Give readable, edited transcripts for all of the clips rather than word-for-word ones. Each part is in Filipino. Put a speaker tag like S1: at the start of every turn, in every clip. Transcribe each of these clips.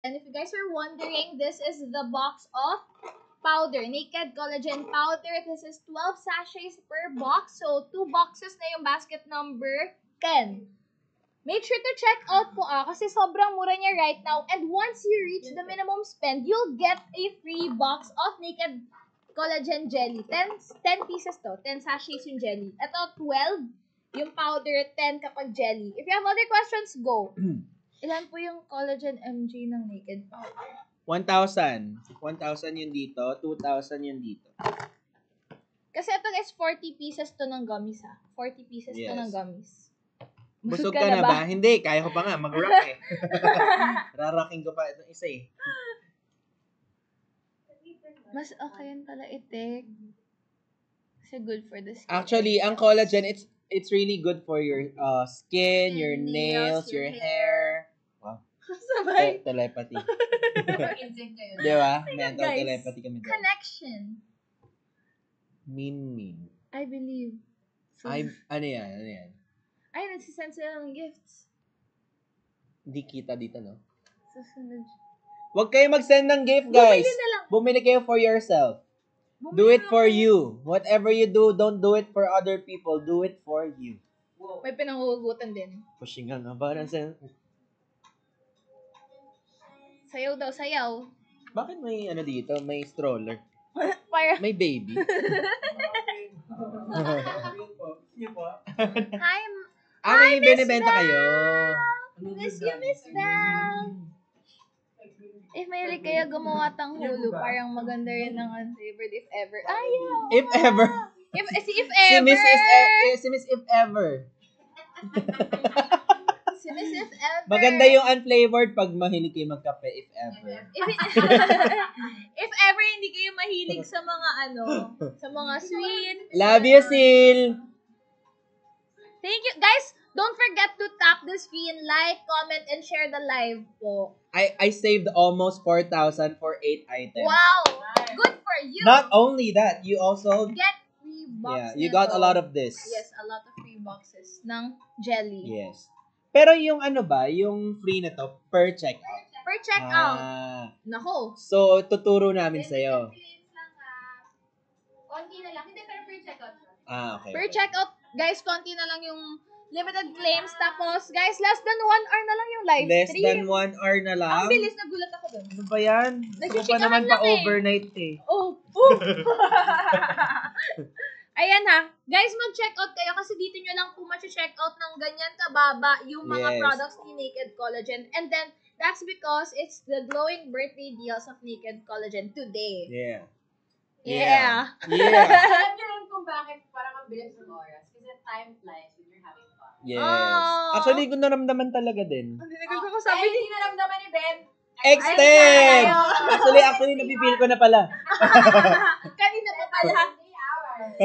S1: And if you guys are wondering, this is the box of powder. Naked Collagen Powder. This is 12 sachets per box. So, 2 boxes na yung basket number 10. Make sure to check out po kasi sobrang mura niya right now. And once you reach the minimum spend, you'll get a free box of Naked Collagen Jelly. 10 pieces to. 10 sachets yung jelly. Ito, 12 yung powder, 10 kapag jelly. If you have other questions, go. Ilan po yung collagen mg ng Naked powder?
S2: 1,000. 1,000 yun dito. 2,000 yun dito.
S1: Kasi ito guys, 40 pieces to ng gummies 40 pieces to
S2: Yes.
S1: ng gummies.
S2: Busog ka na ba? Hindi, kaya ko pa nga mag-rock eh. Rarocking ko pa itong isa eh.
S1: Mas okay yun pala itik. Kasi good for the skin.
S2: Actually, ang collagen, it's really good for your skin, your nails, your hair. Wow.
S1: Sabay.
S2: Telepathy.
S3: Instinct kayo.
S2: Di ba?
S1: Ayun,
S2: Mental
S1: guys.
S2: telepathy kami doon.
S1: Connection.
S2: Min.
S1: I believe.
S2: Ano yan? Ano yan?
S1: Ay, nagsisend sila ng gifts.
S2: Hindi kita dito, no?
S1: Susunod.
S2: Huwag kayo mag-send ng gift, guys.
S1: Bumili na lang.
S2: Bumili kayo for yourself. Do it for you. Whatever you do, don't do it for other people. Do it for you.
S1: May pinanguhugutan din.
S2: Pushing nga ba?
S1: Sayaw daw, sayaw.
S2: Bakit may ano dito? May stroller.
S1: Para.
S2: May baby.
S1: Hi,
S2: May
S1: Miss
S2: binibenta
S1: Belle!
S2: kayo.
S1: Miss you, Miss Belle. If mahilig kayo gumawa tang hulu, parang maganda rin ng unfavored if ever. Ayaw!
S2: If ever.
S1: If ever!
S2: Si Miss If Ever.
S1: Si Miss If Ever.
S2: Maganda yung unflavored pag mahilig kayo magkape, if ever.
S1: If ever hindi kayo mahilig sa mga sa mga sweet.
S2: Love you, Sil.
S1: Thank you. Guys, don't forget to tap the screen, like, comment, and share the live po.
S2: I saved almost 4,000 for 8 items.
S1: Wow! Good for you!
S2: Not only that, you also
S1: Get free box
S2: you
S1: nito.
S2: got a lot of this.
S1: Yes, a lot of free boxes ng jelly.
S2: Yes. Pero yung yung free na to, per checkout.
S1: Per checkout. Nako.
S2: So, tuturo namin sa'yo.
S3: Konti na lang. Hindi, pero per checkout.
S2: Okay.
S1: Per checkout, guys, konti na lang yung limited claims. Tapos, guys, less than 1 hour na lang yung live
S2: Less
S1: stream.
S2: than 1 hour na lang.
S1: Ang bilis, nagulat ako dun.
S2: Ano ba yan? Gusto ko pa
S1: Nag-chikahan
S2: naman
S1: lang eh.
S2: pa-overnight eh.
S1: Oh. Ayan guys, mag-checkout kayo kasi dito nyo lang po ma-checkout ng ganyan kababa yung mga
S2: Yes.
S1: products ni Naked Collagen. And then, that's because it's the glowing birthday deals of Naked Collagen today.
S2: Yeah.
S1: Yeah.
S2: Yeah.
S3: Alam niyo rin kung bakit parang ang bilis ng oras. Kasi time flies when you're having fun.
S2: Yes.
S1: Oh.
S2: Actually, ko naramdaman talaga din.
S1: Ang dinagod ko sabi
S3: Ay,
S1: ni...
S3: hindi naramdaman ni Ben.
S2: Extend!
S1: Ay,
S2: Actually, napipil ko na pala.
S1: Kanina pa pala.
S3: 3 hours.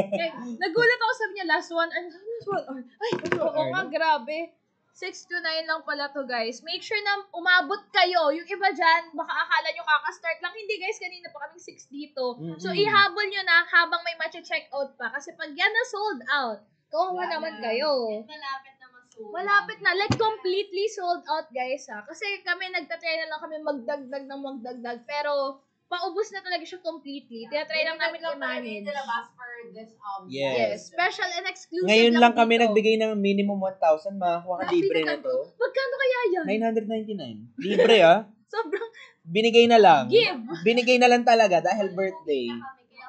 S1: Nagulat ako, sabi niya, last 1 hour. Last 1 hour. Ay, oo nga, grabe. 6 to 9 lang pala to, guys. Make sure na umabot kayo. Yung iba dyan, baka akala nyo kakastart lang. Hindi, guys, kanina pa kaming 6 dito. So, ihabol nyo na habang may matcha-check out pa. Kasi pag yan na sold out, kawawa naman kayo.
S3: Malapit na masold.
S1: Malapit na. Like, completely sold out, guys, Kasi kami, nagtatry na lang kami magdagdag. Pero, paubos na talaga siya completely. Tinatry lang namin i-manage.
S3: Nilabas for this
S2: Yes.
S1: Special and exclusive
S2: Ngayon lang kami
S1: dito.
S2: nagbigay ng minimum 1,000. Makakuha ka libre na to.
S1: Magkano kaya yan?
S2: 999. Libre
S1: Sobrang
S2: Binigay na lang.
S1: give.
S2: Binigay na lang talaga dahil birthday.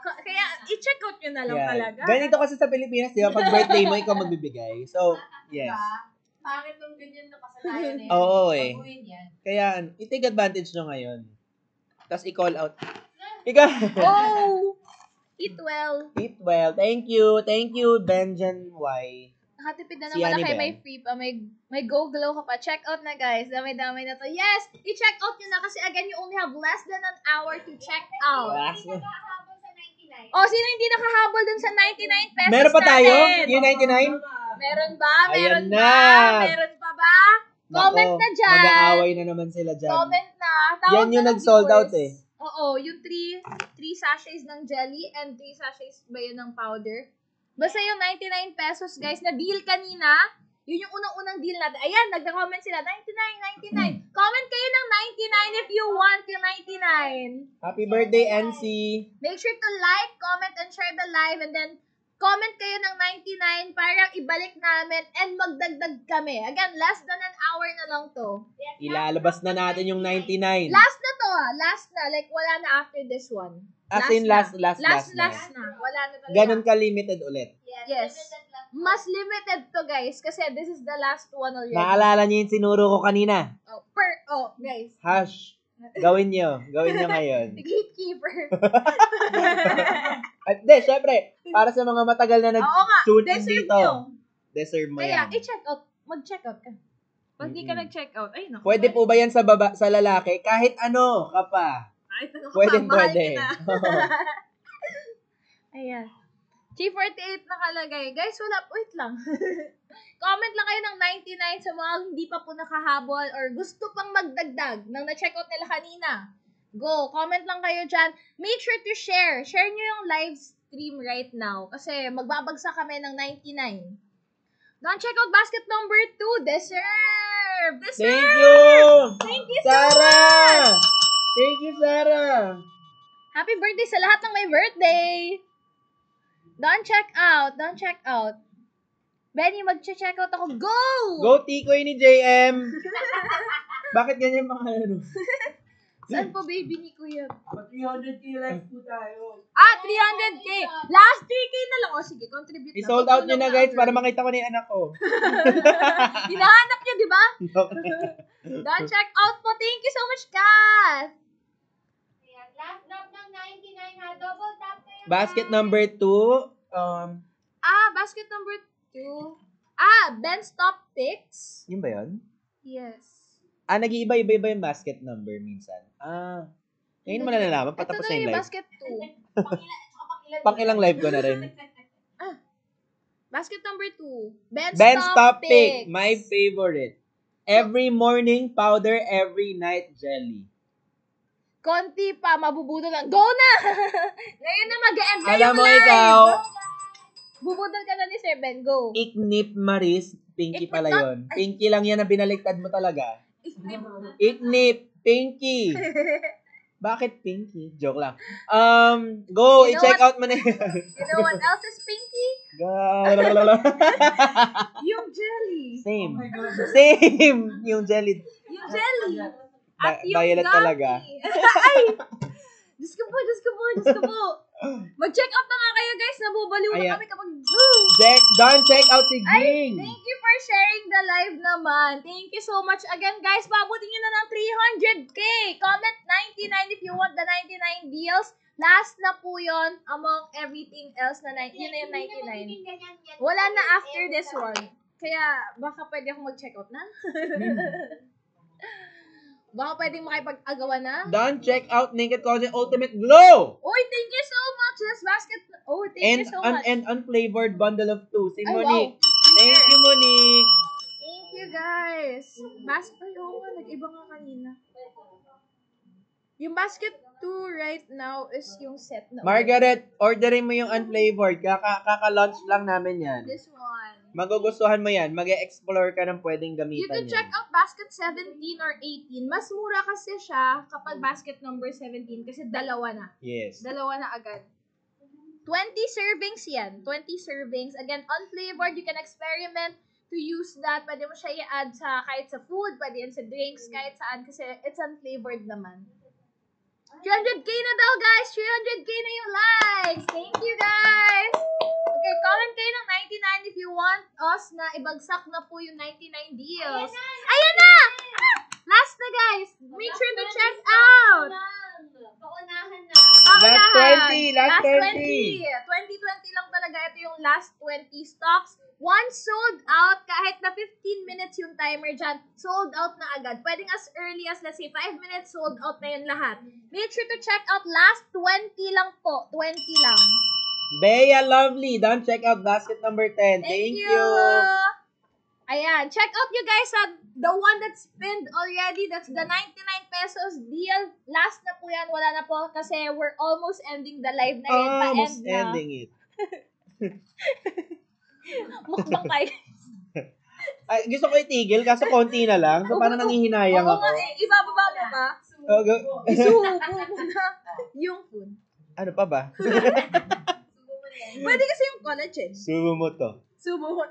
S1: Kaya, i-check out nyo na lang talaga.
S2: Ganito kasi sa Pilipinas, di ba? Pag birthday mo, ikaw magbibigay. So, yes.
S3: Pangit nung ganyan na kasalanan eh.
S2: Oo eh.
S3: Baguhin yan.
S2: Kaya, i-take advantage nyo ngayon. Tapos i-call out. Ikaw.
S1: Oh! Eat well.
S2: Eat well. Thank you. Thank you, Benjan Y.
S1: Nakatipid na
S2: Si
S1: naman na
S2: Annie
S1: kayo.
S2: Ben.
S1: May free pa. May go glow ka pa. Check out na, guys. Damay-damay na to. Yes! I-check out nyo na kasi again, you only have less than an hour to check out.
S2: Last na.
S3: Nakahabol sa 99.
S1: O, sino hindi nakahabol dun sa 99 pesos
S2: Meron pa tayo?
S1: natin?
S2: Yung 99?
S1: Meron ba? Meron
S2: Ayan
S1: ba?
S2: na.
S1: Meron pa ba? Comment
S2: Nako,
S1: na dyan.
S2: Mag-aaway na naman sila dyan.
S1: Comment na.
S2: Yan yung nag-sold out eh.
S1: Oo, yung 3 sachets ng jelly and 3 sachets ba yun ng powder? Basta yung 99 pesos, guys, na deal kanina, Yun yung unang-unang deal natin. Ayan, nagda-comment sila, 99. Comment kayo ng 99 if you want yung 99.
S2: Happy birthday, NC.
S1: Make sure to like, comment, and share the live, and then comment kayo ng 99 para ibalik namin and magdagdag kami. Again, less than an hour na lang to.
S2: Ilalabas na natin yung 99.
S1: Last na to last na. Like, wala na after this one.
S2: As in last
S1: na.
S2: na.
S1: Wala na talaga.
S2: Ganun ka-limited ulit.
S1: Yes. Mas limited to, guys, kasi this is the last one already.
S2: Naalala niyo yung sinuro ko kanina?
S1: Guys.
S2: Hash. Gawin niyo. Gawin niyo ngayon.
S1: Gatekeeper.
S2: At di, syempre, para sa mga matagal na
S1: Oo nga,
S2: nag-tune in
S1: deserve
S2: dito.
S1: nyo.
S2: Deserve mo
S1: Kaya,
S2: yan.
S1: i-check out. Mag-check out ka. Pag di ka nag-check out, ay naku.
S2: Pwede po ba yan sa sa lalaki? Kahit ano ka pa.
S1: Ay, mahal
S2: Pwede.
S1: kita. Ayan. G48 nakalagay. Guys, wait lang. Comment lang kayo ng 99 sa mga hindi pa po nakahabol or gusto pang magdagdag nang na-check out nila kanina. Go. Comment lang kayo dyan. Make sure to share. Share nyo yung live stream right now kasi magbabagsak kami ng 99. Don't check out basket number 2. Deserve!
S2: Thank you!
S1: Thank you so
S2: Sarah!
S1: much!
S2: Thank you, Sarah!
S1: Happy birthday sa lahat ng may birthday! Don't check out. Benny, mag-check out ako. Go!
S2: Go, Tikoy ni JM! Bakit ganyan mga ano?
S1: Saan po baby ni Kuya?
S2: 300k likes po tayo.
S1: 300k! Last 3k na lang. O sige, contribute na.
S2: I-sold out nyo na, guys, para makita ko na yung anak ko.
S1: Hinahanap nyo, di ba? Don't check out po. Thank you so much, Kat!
S3: Ayan, last drop ng 99 ha. Double tap na yung
S2: Basket number 2.
S1: Basket number 2. Ben's Top Picks.
S2: Yun ba yun?
S1: Yes.
S2: Nag-iiba-iba yung basket number minsan. Ngayon mo na nalaman, patapos na yung live.
S1: Basket 2.
S2: Pang ilang live ko na rin.
S1: Basket number 2.
S2: Ben's Top Pick, my favorite. Every morning, powder. Every night, jelly.
S1: Konti pa, mabubudo lang. Go na! Ngayon na mag-end na
S2: Alam
S1: yung
S2: mo
S1: live.
S2: ikaw,
S1: Bubudol ka na ni Sir Ben. Go.
S2: Iknip Maris, Pinky
S1: Iknip
S2: pala
S1: not-
S2: yun. Pinky lang yan na binaliktad mo talaga. Iknip, Pinky. Bakit Pinky? Joke lang. Go,
S1: You know
S2: i-check
S1: what?
S2: out mo na yun.
S1: You know what else is pinky? Yung jelly.
S2: Same. Same. Yung jelly.
S1: Yung jelly. At yung
S2: Violet
S1: gummy.
S2: talaga.
S1: Ay! Diyos ko po. Mag-check out na nga kayo, guys. Nabubaliw na
S2: Ayan.
S1: kami kapag...
S2: Don't check out si
S1: Ay,
S2: Ging.
S1: thank you for sharing the live naman. Thank you so much again, guys. Pabutin nyo na ng 300k. Comment 99 if you want the 99 deals. Last na po yon among everything else na yun na yung 99. Wala na after this one. Kaya, baka pwede akong mag-check out na. Baka pwedeng makipag-agawan na.
S2: Don't check out Naked Collagen Ultimate Glow.
S1: Oy, thank you so much. This basket. Oh, thank you so much.
S2: And unflavored bundle of 2. Si
S1: Ay,
S2: Monique.
S1: wow.
S2: Thank you, Monique.
S1: Thank you, guys. Basket. Ay, oo nga. Nag-iba nga kanina. Yung basket 2 right now is yung set na.
S2: Margaret, orderin mo yung unflavored. Kaka-launch lang namin yan.
S1: This one.
S2: Magugustuhan mo yan. Mag-e-explore ka ng pwedeng
S1: You
S2: gamitan
S1: can
S2: yan.
S1: check out basket 17 or 18. Mas mura kasi siya kapag basket number 17 kasi dalawa na.
S2: Yes.
S1: Dalawa na agad. 20 servings yan. 20 servings. Again, unflavored. You can experiment to use that. Pwede mo siya i-add sa kahit sa food, pwede yan sa drinks, kahit saan kasi it's unflavored naman. 300k na daw, guys! 300k na yung likes! Thank you, guys! Okay, comment kayo ng 99 if you want us na ibagsak na po yung 99 deals. Ayan na! Last na, guys! Make sure to check out!
S3: Paunahan na.
S2: Last 20, last 20.
S1: 2020 lang talaga. Ito yung last 20 stocks. Once sold out, kahit na 15 minutes yung timer dyan, sold out na agad. Pwedeng as early as, let's say, 5 minutes, sold out na yun lahat. Make sure to check out last 20 lang po. 20 lang.
S2: Bea Lovely, don't check out basket number 10. Thank you.
S1: Ayan, check out you guys the one that's pinned already. That's the 99 pesos deal. Last na po yan. Wala na po kasi we're almost ending the live na rin.
S2: Almost
S1: Pa-end na.
S2: ending it.
S1: Mukbang kayo.
S2: Ay, gusto ko itigil, kaso konti na lang. So, parang nangihinayang
S1: Oo
S2: ako.
S1: nga eh, ibababa mo ba?
S2: Oh,
S1: Isubo mo na yung food.
S2: ano pa ba?
S1: Pwede kasi yung collagen.
S2: Subo mo to.
S1: Subo mo.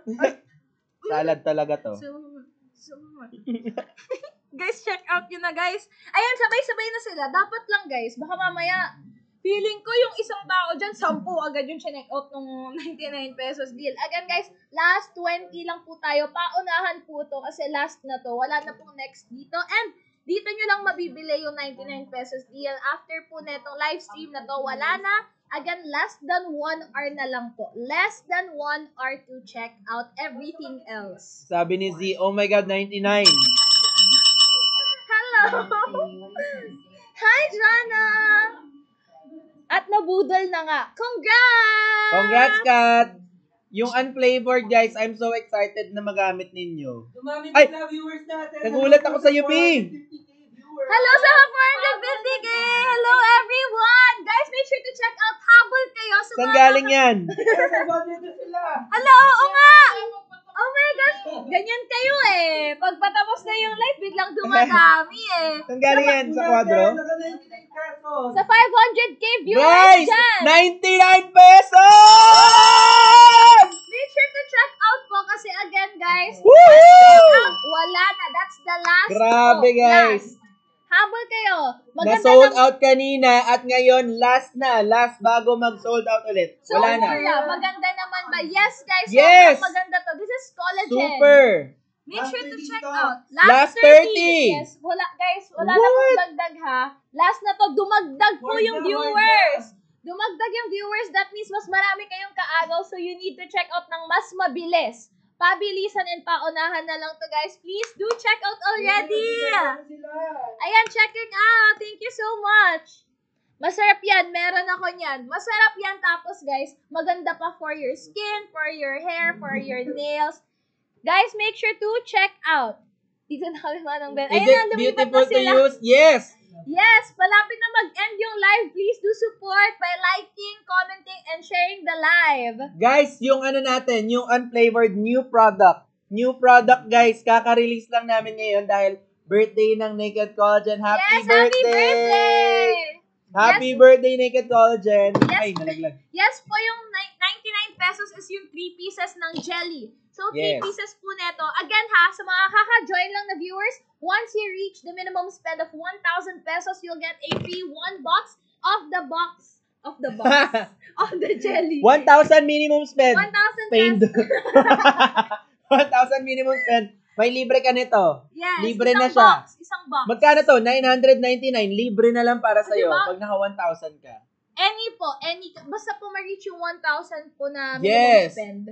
S2: Salad talaga to.
S1: Subo mo. Guys, check out yun na guys. Ayan, sabay-sabay na sila. Dapat lang guys, baka mamaya, feeling ko yung isang tao dyan, 10 agad yung check out ng 99 pesos deal. Again guys, last 20 lang po tayo. Paunahan po to kasi last na to. Wala na pong next dito. And dito nyo lang mabibili yung 99 pesos deal. After po netong live stream na to, wala na. Again, less than 1 hour na lang po. Less than 1 hour to check out everything else.
S2: Sabi ni Z, oh my God, 99.
S1: Hello! Hi, Jana! At nabudol na nga. Congrats!
S2: Congrats, Kat! Yung unflavored, guys, I'm so excited na magamit ninyo.
S4: Dumami
S2: Ay!
S4: na viewers natin.
S2: Nagulat ako sa UP!
S1: Hello sa 450k! Hello, everyone! Guys, make sure to check out Habol kayo sa
S2: Saan galing yan?
S1: Hello, oo nga! Oh my gosh! Ganyan kayo eh. Pag patapos na yung live, biglang dumadami eh.
S2: Saan galing yan? Sa kwadro?
S1: Sa 500k viewers
S2: Guys!
S1: dyan!
S2: 99 pesos!
S1: Make sure to check out po kasi again guys,
S2: Woo!
S1: wala na. That's the last
S2: Grabe,
S1: po.
S2: guys.
S1: Last. Habol kayo. Maganda
S2: Na-sold
S1: ng-
S2: out kanina at ngayon last na. Last bago mag-sold out ulit.
S1: So,
S2: Wala na.
S1: maganda naman ba? Yes, guys.
S2: Yes!
S1: Sobrang maganda to. This is collagen.
S2: Super!
S1: Make
S4: Last
S1: sure to
S4: 30
S1: check
S4: stock.
S1: out.
S2: Last 30.
S1: Yes. Wala, guys. Wala na pong
S2: What?
S1: dagdag ha. Last na to. Dumagdag po
S4: Word
S1: yung
S4: na,
S1: viewers. Dumagdag yung viewers. That means mas marami kayong kaagaw. So, you need to check out ng mas mabilis. Pabilisan and paunahan na lang to, guys. Please do check out already. Ayan, checking out. Thank you so much. Masarap yan. Meron ako niyan. Masarap yan. Tapos, guys, maganda pa for your skin, for your hair, for your nails. Guys, make sure to check out. Dito na kami manang bell.
S2: Is
S1: Ayan na,
S2: it
S1: lumipat
S2: beautiful
S1: na
S2: to
S1: sila.
S2: use? Yes!
S1: Yes, palapit na mag-end yung live. Please do support by liking, commenting, and sharing the live.
S2: Guys, yung ano natin, yung unflavored new product. New product, guys. Kaka-release lang namin ngayon dahil birthday ng Naked Collagen. Happy
S1: Yes,
S2: birthday! Happy
S1: Yes.
S2: birthday, Naked Collagen!
S1: Yes.
S2: Ay, nalaglag.
S1: Yes po, yung 99 pesos is yung 3 pieces ng jelly. So, 3
S2: Yes.
S1: pieces po neto. Again ha, sa mga kaka-join lang na viewers, once you reach the minimum spend of 1,000 pesos, you'll get a free 1 box of the box of the jelly.
S2: 1,000 minimum spend.
S1: 1,000
S2: Spend.
S1: pesos.
S2: 1,000 minimum spend. May libre ka nito.
S1: Yes,
S2: Libre na
S1: isang
S2: siya.
S1: Isang box.
S2: Magkano to? 999. Libre na lang para sa'yo
S1: Diba?
S2: pag naka 1,000 ka.
S1: Any, basta po ma-reach yung 1,000 po na minimum
S2: Yes.
S1: spend.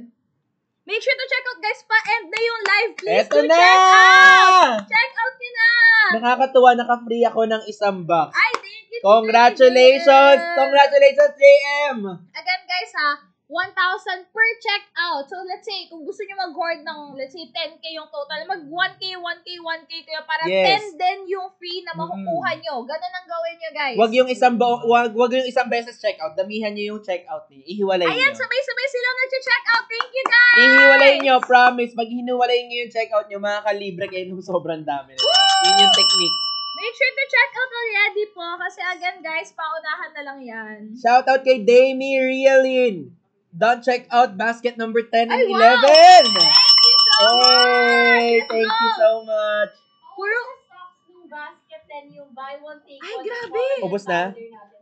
S1: Make sure to check out, guys, pa-end na yung live. Please
S2: Eto
S1: do
S2: na!
S1: check out! Check out nyo na!
S2: Nakakatuwa, naka-free ako ng isang box.
S1: Ay, thank you.
S2: Congratulations!
S1: JM.
S2: Congratulations, JM!
S1: Again, guys, ha, 1,000 per check out. So, let's say, kung gusto nyo mag-hoard ng, let's say, 10K yung total, mag 1K, 1K, 1K kayo para
S2: Yes.
S1: 10 din yung free na makukuha nyo. Ganun ang gawin nyo, guys.
S2: Wag yung isang beses check out. Damihan niyo yung check out niyo. Ihiwalay
S1: Ayan,
S2: niyo.
S1: sabay-sabay silang nag-check out. Thank you, guys!
S2: Ihiwalay niyo, promise. Pag hinuwalay niyo yung check out niyo, makakalibre kayo ng sobrang dami. Yun yung technique.
S1: Make sure to check out already po kasi again guys, paunahan na lang yan.
S2: Shout out kay Damie Realin. Don't check out basket number 10 and
S1: Ay,
S2: 11.
S1: wow! Thank you so
S2: Hey,
S1: much!
S2: thank you so much.
S1: Puro,
S3: Stocks ng basket and yung buy one take
S1: Ay,
S3: one.
S1: grabe!
S2: Ubus na?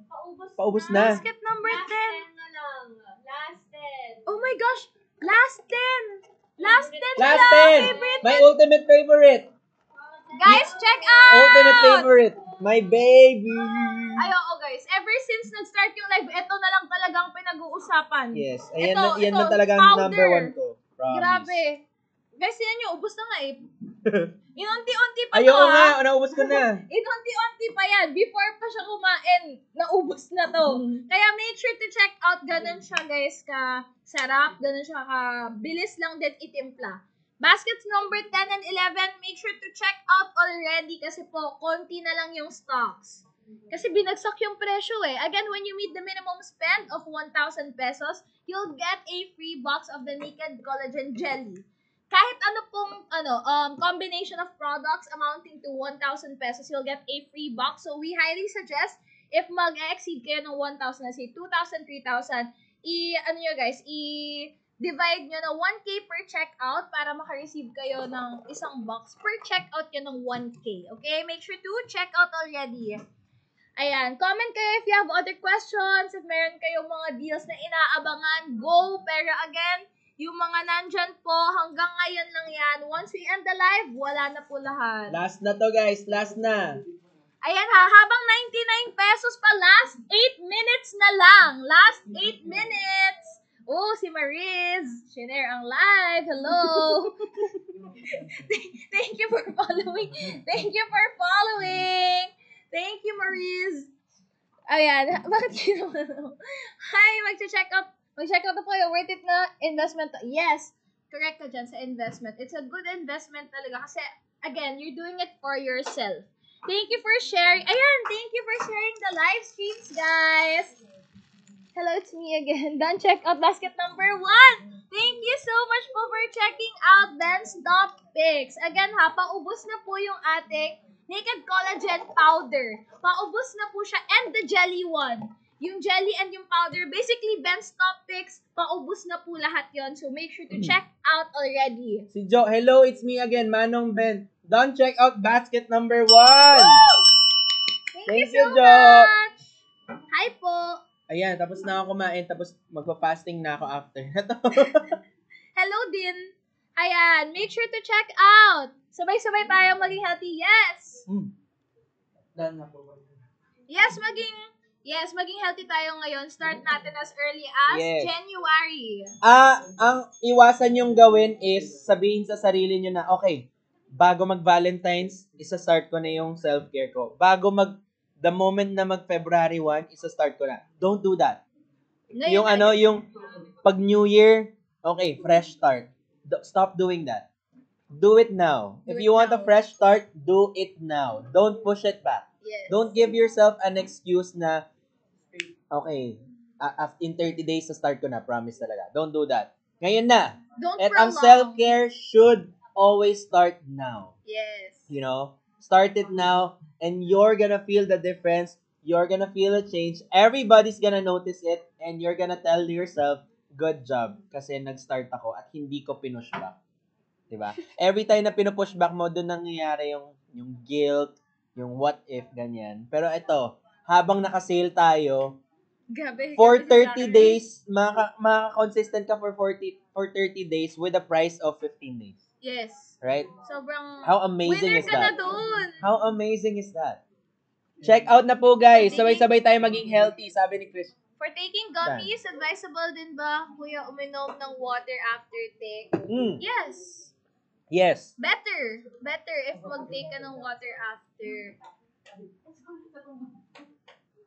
S3: Paubos
S2: Paubos
S3: na.
S2: na.
S1: basket number
S3: Last
S1: 10.
S3: 10 na lang. Last 10.
S1: Oh my gosh, last 10. Last 10 na
S2: Last
S1: lang,
S2: 10.
S1: favorite.
S2: My ultimate favorite.
S1: Guys, check out!
S2: Ultimate favorite. My baby.
S1: Ay, oo guys, ever since nag-start yung live, ito na lang talagang pinag-uusapan.
S2: Yes. Ayan,
S1: Ito,
S2: yan
S1: ito,
S2: na talaga ang
S1: powder.
S2: number 1 ko. Promise.
S1: Grabe. Guys, yan nyo, ubos na nga eh. Inunti-unti pa
S2: Ay,
S1: to
S2: oo nga.
S1: ha.
S2: Naubos ko na.
S1: Inunti-unti pa yan. Before pa siya kumain, naubos na to. Kaya make sure to check out. Ganun siya guys ka sarap. Ganun siya ka bilis lang din itimpla. Baskets number 10 and 11, make sure to check out already kasi po, konti na lang yung stocks. Kasi binagsak yung presyo eh. Again, when you meet the minimum spend of 1,000 pesos, you'll get a free box of the Naked Collagen Jelly. kahit ano pong combination of products amounting to 1,000 pesos, you'll get a free box. So we highly suggest if mag-exceed kayo ng 1,000, let's say 2,000, 3,000, divide nyo na 1K per checkout para makareceive kayo ng isang box per checkout yun ng 1K. Okay? Make sure to check out already. Ayan. Comment kayo if you have other questions, if meron kayong mga deals na inaabangan, go. Pero again, yung mga nandyan po, hanggang ngayon lang yan. Once we end the live, wala na po lahat.
S2: Last na to, guys. Last na.
S1: Ayan ha, habang 99 pesos pa, last 8 minutes na lang. Last 8 minutes. Oh, si Mariz. Share ang live. Hello. Thank you for following. Thank you for following. Thank you, Mariz. Ayan. Bakit ginawa? Hi, mag-check out na po kayo. Worth it na investment. Yes. Correct ka dyan sa investment. It's a good investment talaga. Kasi, again, you're doing it for yourself. Thank you for sharing. Ayan, thank you for sharing the live streams, guys. Hello, it's me again. Done check out basket number 1. Thank you so much po for checking out Ben's Top Picks. Again ha, paubos na po yung ating Naked Collagen Powder. Paubos na po siya and the jelly one. Yung jelly and yung powder, basically Ben's Top Picks, paubos na po lahat yon. So make sure to check out already.
S2: Si Jo, hello, it's me again, Manong Ben. Don't check out basket number 1.
S1: Thank you so
S2: Jo.
S1: much. Hi po.
S2: Ayan, tapos na ako kumain, tapos magpa-fasting na ako after.
S1: Hello din. Ayan, make sure to check out. Sabay-sabay tayong maging healthy. Yes.
S2: Done na po.
S1: Yes, maging healthy tayo ngayon. Start natin as early as January.
S2: Ang iwasan yung gawin is sabihin sa sarili nyo na, okay, bago mag-Valentine's, isa-start ko na yung self-care ko. The moment na mag-February 1, isa-start ko na. Don't do that. Yung pag New Year, okay, fresh start. Stop doing that. Do it now. If you want a fresh start, do it now. Don't push it back.
S1: Yes.
S2: Don't give yourself an excuse na, okay, in 30 days sa start ko na, promise talaga. Don't do that. Ngayon na.
S1: Don't
S2: At
S1: prolong.
S2: ang self-care should always start now.
S1: Yes.
S2: You know, start it now and you're gonna feel the difference. You're gonna feel a change. Everybody's gonna notice it and you're gonna tell yourself, good job kasi nag-start ako at hindi ko pinush back. Diba? Every time na pinupush back mo, doon nangyayari yung guilt, yung what if, ganyan. Pero ito, habang naka-sale tayo, for 30 days, maka-consistent ka for 30 days with a price of 15 days.
S1: Yes.
S2: Right?
S1: Sobrang
S2: How amazing
S1: winner
S2: is
S1: ka na
S2: that?
S1: dun.
S2: How amazing is that? Check out na po guys. Sabay-sabay tayo maging healthy, sabi ni Chris.
S1: For taking gummies, advisable din ba, kuya, uminom ng water after take? Yes.
S2: Yes.
S1: Better if mag-take ka ng water after.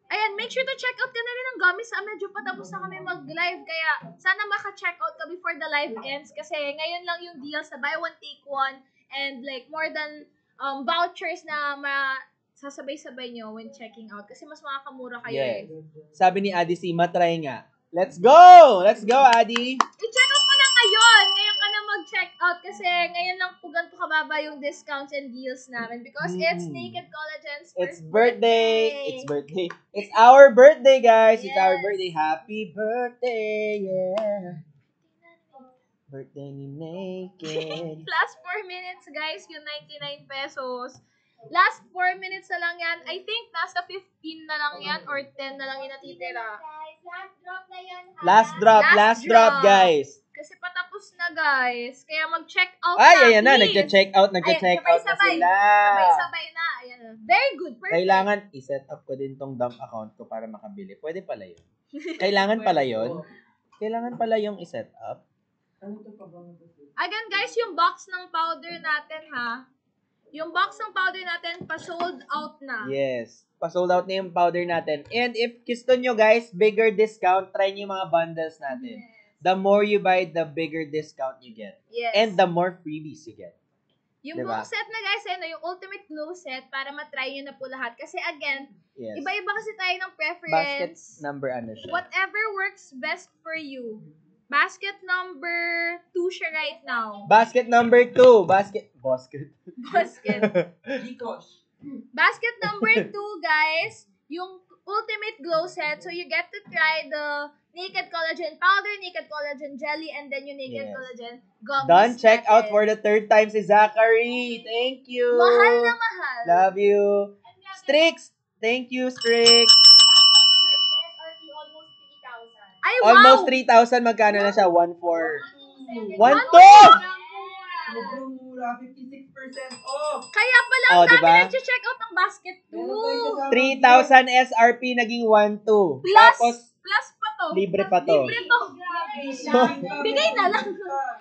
S1: Ayan, make sure to check out ka na rin ng gummies. Medyo patapos na kami mag-live. Kaya, sana maka-check out ka before the live ends. Kasi ngayon lang yung deal sa buy one, take one. And like, more than vouchers na sasabay-sabay nyo when checking out. Kasi mas makakamura kayo
S2: Yes. Sabi ni Adi C, matry nga. Let's go! Let's go, Adi!
S1: I-check out mo na ngayon! Ngayon ka na mag-check out kasi ngayon lang po ganito kababa yung discounts and deals namin because it's Naked Collagen's
S2: It's
S1: first
S2: birthday! It's birthday! It's our birthday, guys! It's our
S1: Yes.
S2: birthday! Happy birthday! Yeah! Birthday ni Naked!
S1: Last 4 minutes, guys, yung 99 pesos. Last 4 minutes na lang yan. I think nasa 15 na lang yan or 10 na lang yung natitira.
S3: Last drop na yan.
S2: Last drop, guys!
S1: Kasi patapos na, guys. Kaya mag-check out
S2: Ay, ayan na.
S1: please.
S2: Nagka-check out na
S1: Sabay-sabay.
S2: sila.
S1: Sabay-sabay na. Ayan na. Very good. Perfect.
S2: Kailangan i-set up ko din tong dump account ko para makabili. Pwede pala yun. Kailangan pala yun. Kailangan pala yung i-set up.
S1: Again, guys, yung box ng powder natin, ha? Yung box ng powder natin, pa-sold out na.
S2: Yes. Pa-sold out na yung powder natin. And if gusto nyo guys, bigger discount, try nyo yung mga bundles natin.
S1: Yes.
S2: The more you buy, the bigger discount you get.
S1: Yes.
S2: And the more freebies you get.
S1: Yung
S2: diba?
S1: buong set na guys, yung ultimate glow set para matry nyo na po lahat. Kasi again,
S2: Yes.
S1: iba-iba kasi tayo ng
S2: Basket
S1: preference.
S2: number ano siya.
S1: Whatever works best for you. Basket number 2 siya right now.
S2: Basket number 2. Basket.
S1: Basket. Basket number 2, guys, yung ultimate glow set. So you get to try the Naked Collagen Powder, Naked Collagen Jelly, and then yung Naked
S2: Yes.
S1: Collagen Gummies.
S2: Done. Check out
S1: natin.
S2: for the 3rd time si Zachary. Thank you.
S1: Mahal na mahal.
S2: Love you. Strix. Thank you, Strix.
S3: SRP almost 3,000.
S1: Ay, wow!
S2: Almost 3,000. Magkano na siya? 1,400. 1,200.
S4: Sobrang mura, 56% off.
S1: Kaya pala
S2: Oh,
S1: ang dami
S2: diba?
S1: nag-check out ng basket 2.
S2: 3,000 SRP naging 1,200.
S1: Plus,
S2: Tapos,
S1: plus pa to.
S2: libre pa to.
S1: Libre to. Bigay na lang.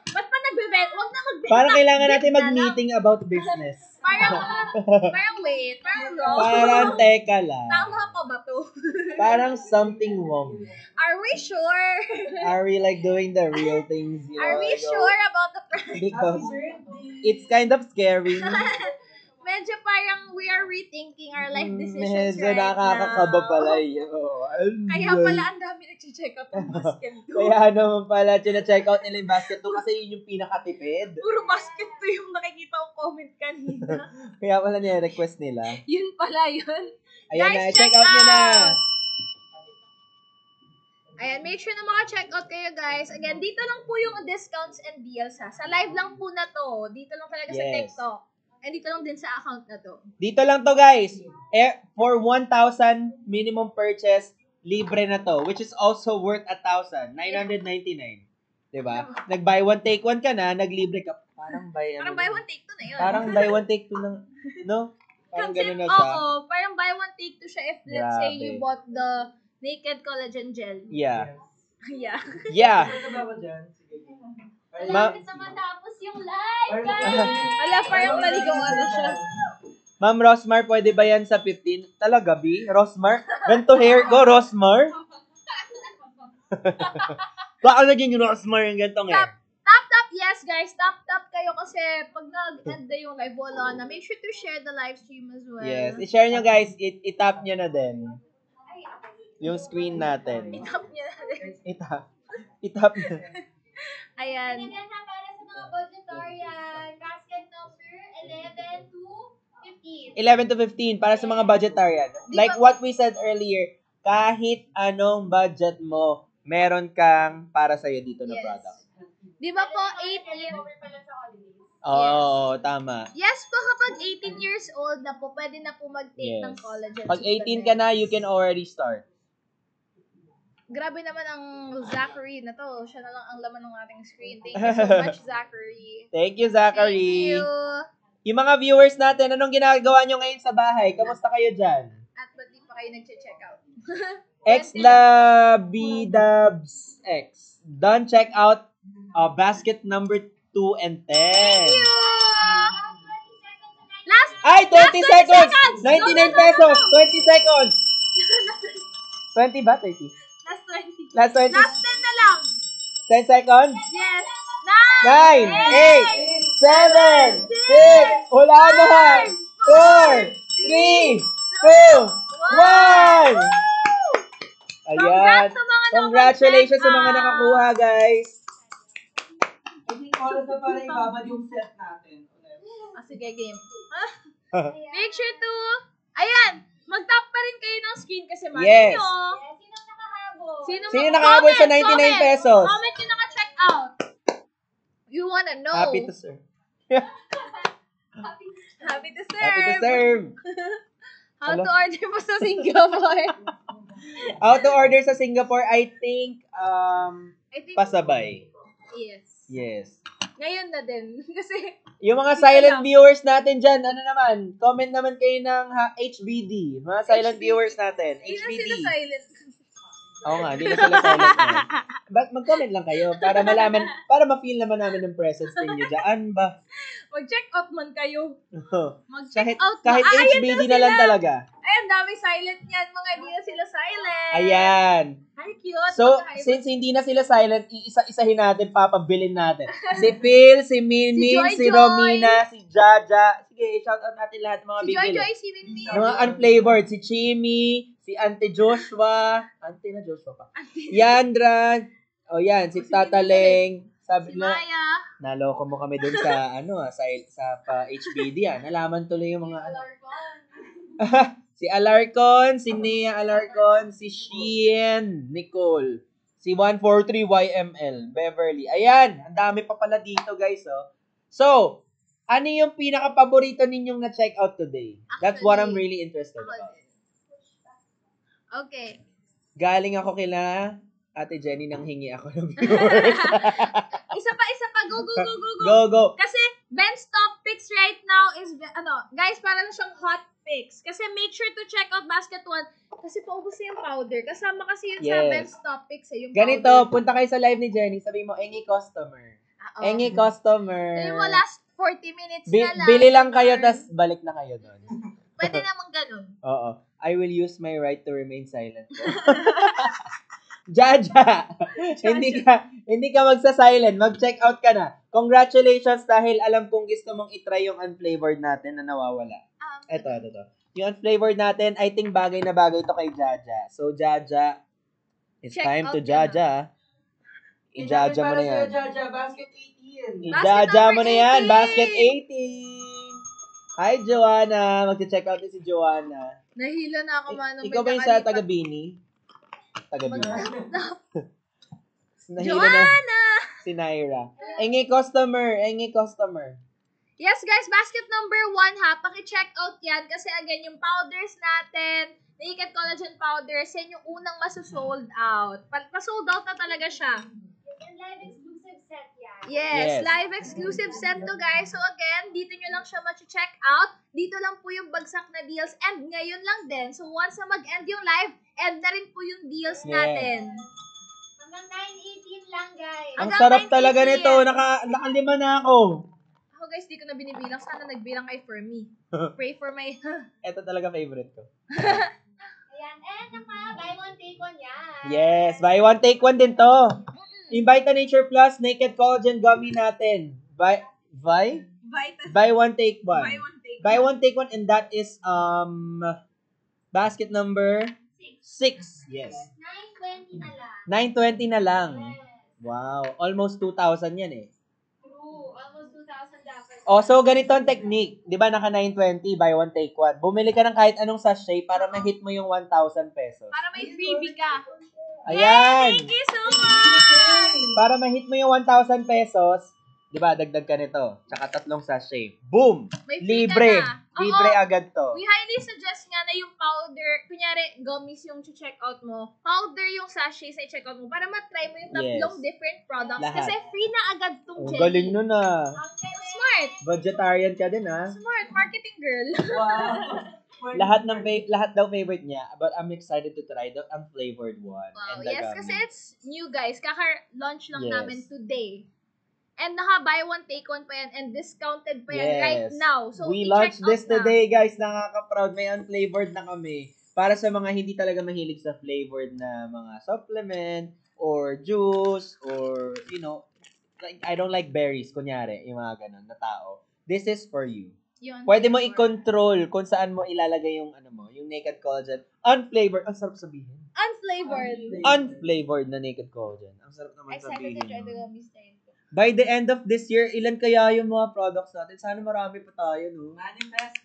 S1: Ba't pa nagbe-bet? Huwag na mag-bet.
S2: Parang kailangan natin
S1: Gift na lang.
S2: mag-meeting about business.
S1: Parang wait. Parang wrong.
S2: Parang teka lang.
S1: Tama pa ba to?
S2: Parang something wrong.
S1: Are we sure?
S2: Are we like doing the real things? You
S1: Are
S2: know,
S1: we
S2: like,
S1: sure about the price?
S2: Because it's kind of scary.
S1: Medyo parang we are rethinking our life decisions
S2: Medyo
S1: right
S2: nakakakaba
S1: now.
S2: pala yun.
S1: Kaya pala ang dami nag-check out ng basket 2.
S2: Kaya naman pala, check out nila yung basket 2 kasi yun yung pinakatipid.
S1: Puro basket 2 yung nakikita kong comment kanina.
S2: Kaya pala niya-request nila.
S1: Yun pala yun.
S2: Ayan
S1: Guys,
S2: na, check out nyo na.
S1: Ayan, make sure na maka-check out kayo, guys. Again, dito lang po yung discounts and deals, ha. Sa live lang po na to. Dito lang talaga sa
S2: Yes.
S1: TikTok. And dito lang din sa account na to.
S2: Dito lang to guys. For 1,000 minimum purchase, libre na to. Which is also worth 1,000. 999. Diba? Nag-buy one, take one ka na, naglibre ka. Parang buy
S1: one, take two na yun.
S2: Parang buy one, take two ng, no? Parang ganun na siya.
S1: Oo, parang buy one, take two siya if let's say
S2: Grabe.
S1: you bought the Naked Collagen Gel.
S2: Yeah.
S1: Yeah.
S2: Yeah.
S4: Ano ba dyan? Sige.
S2: Ma-
S3: Malapit na matapos yung live, guys!
S1: Ala, parang naligawan na siya.
S2: Ma'am Rosmar, pwede ba yan sa 15? Talaga, B? Rosmar? Ganito hair ko, Rosmar? Baka naging Rosmar yung gantong hair.
S1: Tap, yes guys, tap kayo kasi pag nag-end na yung live, wala na. Make sure to share the live stream as well.
S2: Yes. I-share nyo guys. I-tap nyo na din. Yung screen natin.
S1: Tap niya na rin.
S2: I-tap nyo.
S1: Ayan.
S3: Ganyan na para sa mga budgetarian. Basket number 11 to 15.
S2: 11 to 15 para sa mga budgetarian. Like what we said earlier, kahit anong budget mo, meron kang para sa'yo dito na
S1: Yes.
S2: product.
S1: Di ba po, 18?
S3: Over pala sa holidays.
S2: Oo, tama.
S1: Yes po, kapag 18 years old na po, pwede na po mag-take
S2: Yes.
S1: ng collagen.
S2: Pag 18 ka na, you can already start.
S1: Grabe naman ang Zachary na to. Siya na lang ang laman ng ating screen. Thank you so much, Zachary.
S2: Thank you, Zachary.
S1: Thank you.
S2: Yung mga viewers natin, anong ginagawa nyo ngayon sa bahay? Kamusta kayo dyan?
S1: At ba't di pa kayo nag-check out?
S2: XLabidabs X. Done check out basket number 2 and 10.
S1: Thank you! Last!
S2: Ay, 20
S1: Last 20
S2: seconds!
S1: seconds!
S2: 99
S1: No.
S2: pesos! 20 seconds! 20 ba? 30?
S1: Last 20.
S2: Last 20?
S1: Last 10 na lang.
S2: 10 seconds?
S1: Yes.
S2: 9, 8, 7, 6, wala na! 4, 3, 2, 1! Ayan.
S1: Congrats sa mga
S2: Congratulations sa mga
S1: nakapag-check out.
S2: nakakuha, guys.
S4: I think oras na para ibabad yung set natin.
S1: Sige, game. Make sure to, ayan, mag-tap pa rin kayo ng screen kasi mali
S2: Yes.
S1: nyo.
S3: Sinong nakahabol?
S2: Sino nakahabol sa 99 pesos?
S1: Comment yung naka-check out. You wanna know.
S2: Happy to serve.
S1: Happy to serve.
S2: Happy to serve.
S1: How to order po sa Singapore.
S2: How to order sa Singapore, I think,
S1: I think,
S2: pasabay.
S1: yes.
S2: Yes.
S1: Ngayon na din. Kasi,
S2: Yung mga
S1: Hindi
S2: silent
S1: lang.
S2: viewers natin dyan, ano naman, comment naman kayo ng HBD. Mga silent viewers natin.
S1: hindi na
S2: HBD.
S1: sila silent.
S2: Oo nga, hindi na sila silent na. But mag-comment lang kayo para malaman, para ma-feel naman namin yung presence ninyo dyan ba?
S1: Mag-check out man kayo. Mag-check
S2: kahit
S1: out
S2: kahit
S1: na. Ayan
S2: HBD
S1: na
S2: na lang
S1: sila.
S2: talaga.
S1: Ayan, dami silent yan. Mga hindi na sila silent.
S2: Ayan.
S1: Ay, cute.
S2: So,
S1: Magkakaiba.
S2: since hindi na sila silent, iisa-isahin natin, papabilin natin. Si Phil, si Minmin,
S1: Si
S2: si
S1: Joy
S2: Romina, si Jaja. Sige, shout out natin lahat ng mga
S1: Si
S2: bibili.
S1: Joy, si Minmin.
S2: Mga unflavored, si Chimi, si Auntie Joshua, Auntie na Joshua pa. Yandra, O yan, si
S1: O, si
S2: Tataleng.
S1: Si
S2: Sabi na,
S1: Maya.
S2: naloko mo kami dun sa, sa pa HBD, Nalaman tuloy yung mga, si Alarcon, si Nia Alarcon, si Sheehan Nicole, si 143YML, Beverly. Ayan, ang dami pa pala dito, guys, oh. So, ano yung pinaka-paborito ninyong na-check out today? That's what I'm really interested about.
S1: Okay.
S2: Galing ako kila Ate Jenny nang hingi ako ng viewers.
S1: Isa pa. Go.
S2: Go.
S1: Kasi, Ben's top picks right now is, guys, parang siyang hot picks. Kasi make sure to check out Basket 1. Kasi paubos na yung powder. Kasama kasi yun sa
S2: Yes.
S1: Ben's top picks yung
S2: Ganito,
S1: powder.
S2: punta kayo sa live ni Jenny, sabi mo, engi customer.
S1: Oo.
S2: Engi customer.
S1: Sabi mo, last 40 minutes na lang.
S2: Bili lang kayo, tas balik na kayo doon.
S1: Pwede namang ganun.
S2: Oo. I will use my right to remain silent. Jaja! hindi ka magsa-silent. Mag-check out ka na. Congratulations dahil alam kong gusto mong itry yung unflavored natin na nawawala. Ito. Yung unflavored natin, I think bagay na bagay to kay Jaja. So, Jaja, it's
S1: Check
S2: time to
S1: out ka na.
S2: Jaja. I-Jaja mo na yan.
S4: Jaja, basket 18.
S2: I-Jaja mo na yan.
S1: 18.
S2: Basket 18. Hi, Joanna. Mag-check out din si Joanna.
S1: Nahilo na ako, manong.
S2: Ikaw ba yung sa taga-Bini? Taga-Bini. Nahilo na
S1: Joanna!
S2: si Naira. Engi customer.
S1: Yes, guys, basket number 1 ha. Paki-check out yan kasi again, yung powders natin, Naked Collagen Powders, yan yung unang maso-sold out. Pa-sold out na talaga siya.
S3: And live exclusive set yan.
S1: Yes,
S2: Yes.
S1: live exclusive set to, guys. So again, dito nyo lang siya ma-check out. Dito lang po yung bagsak na deals. And ngayon lang din. So once na mag-end yung live, end na rin po yung deals
S2: Yes.
S1: natin.
S3: Hanggang 9:18 lang, guys.
S2: Ang
S1: Hanggang
S2: sarap
S1: 9:18
S2: talaga nito.
S1: yan.
S2: Nakalima na ako.
S1: Ako guys, di ko na binibilang. Sana nagbilang kayo for me. Pray for my...
S2: Ito talaga favorite ko.
S3: Ayan. And buy one, take one yan.
S2: Yes, buy one, take one din to. Invita Nature Plus, Naked Collagen Gummy natin. Buy one, take one. Buy one, take one, and that is, basket number 6. Yes.
S3: 9:20 na lang.
S2: 920 na lang.
S3: Yes.
S2: Wow, almost 2,000 yan eh.
S3: True. Almost 2,000 dapat.
S2: Oh, so ganito ang technique. 'Di ba naka 920, buy one, take one. Bumili ka ng kahit anong sachet para ma-hit mo yung 1,000 pesos.
S1: Para may freebie ka.
S2: Ayan!
S1: Thank you so much!
S2: Para ma-hit mo yung 1,000 pesos, 'di ba, dagdag ka nito. Tsaka 3 sachet. Boom!
S1: May free
S2: Libre.
S1: ka na.
S2: Libre
S1: Oo.
S2: agad to.
S1: We highly suggest nga na yung powder, kunyari, gummies yung check out mo, powder yung sachets na check out mo para matry mo yung tatlong
S2: Yes.
S1: different products.
S2: Lahat.
S1: Kasi free na agad tong
S2: Ang
S1: jelly.
S2: galing nun ah.
S1: Smart!
S2: Budgetarian ka din ah.
S1: Smart! Marketing girl.
S4: Wow.
S2: Lahat daw favorite niya, but I'm excited to try the unflavored one.
S1: Wow.
S2: And the
S1: Yes,
S2: gummy.
S1: kasi it's new, guys. Kaka-launch lang
S2: Yes.
S1: namin today. And naka-buy one, take one pa yan. And discounted pa yan
S2: Yes.
S1: right now. So,
S2: we
S1: i-check
S2: launched
S1: out
S2: this
S1: na.
S2: today, guys. Nakaka-proud. May unflavored na kami. Para sa mga hindi talaga mahilig sa flavored na mga supplement or juice or, like, I don't like berries, kunyari, yung mga ganun na tao. This is for you.
S1: Yun,
S2: Pwede mo
S1: flavor.
S2: i-control kung saan mo ilalagay yung yung Naked Collagen. Unflavored. Ang sarap sabihin.
S1: Unflavored.
S2: Unflavored na Naked Collagen. Ang sarap naman
S1: Excited
S2: sabihin.
S1: to try the
S2: nun.
S1: gummies na yun.
S2: By the end of this year, ilan kaya yung mga products natin? Sana marami pa tayo, no?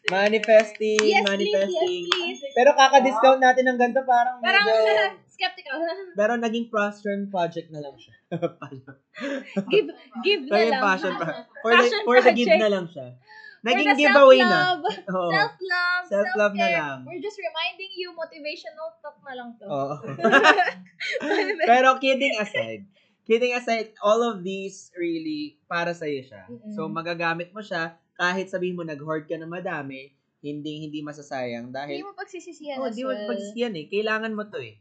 S2: Manifesting.
S1: Yes,
S2: Manifesting.
S1: please.
S2: Pero kaka-discount natin ng ganito, parang
S1: Parang
S2: medyo...
S1: skeptical.
S2: Pero naging passion project na lang siya.
S1: give na
S2: Naging
S1: lang.
S2: passion project.
S1: Passion
S2: For the give
S1: project.
S2: na lang siya.
S1: For
S2: Naging
S1: the
S2: giveaway na.
S1: self-love.
S2: Oo.
S1: Self-love.
S2: Self-love na
S1: self-care.
S2: lang.
S1: We're just reminding you, motivational talk na lang to.
S2: Oo. Pero kidding aside, all of these really para sa'yo siya.
S1: Mm-mm.
S2: So, magagamit mo siya kahit sabihin mo nag-hoard ka na madami, hindi masasayang
S1: Hindi
S2: dahil
S1: mo pagsisisihan as
S2: di mo
S1: well.
S2: pagsisiyan eh. Kailangan mo to eh.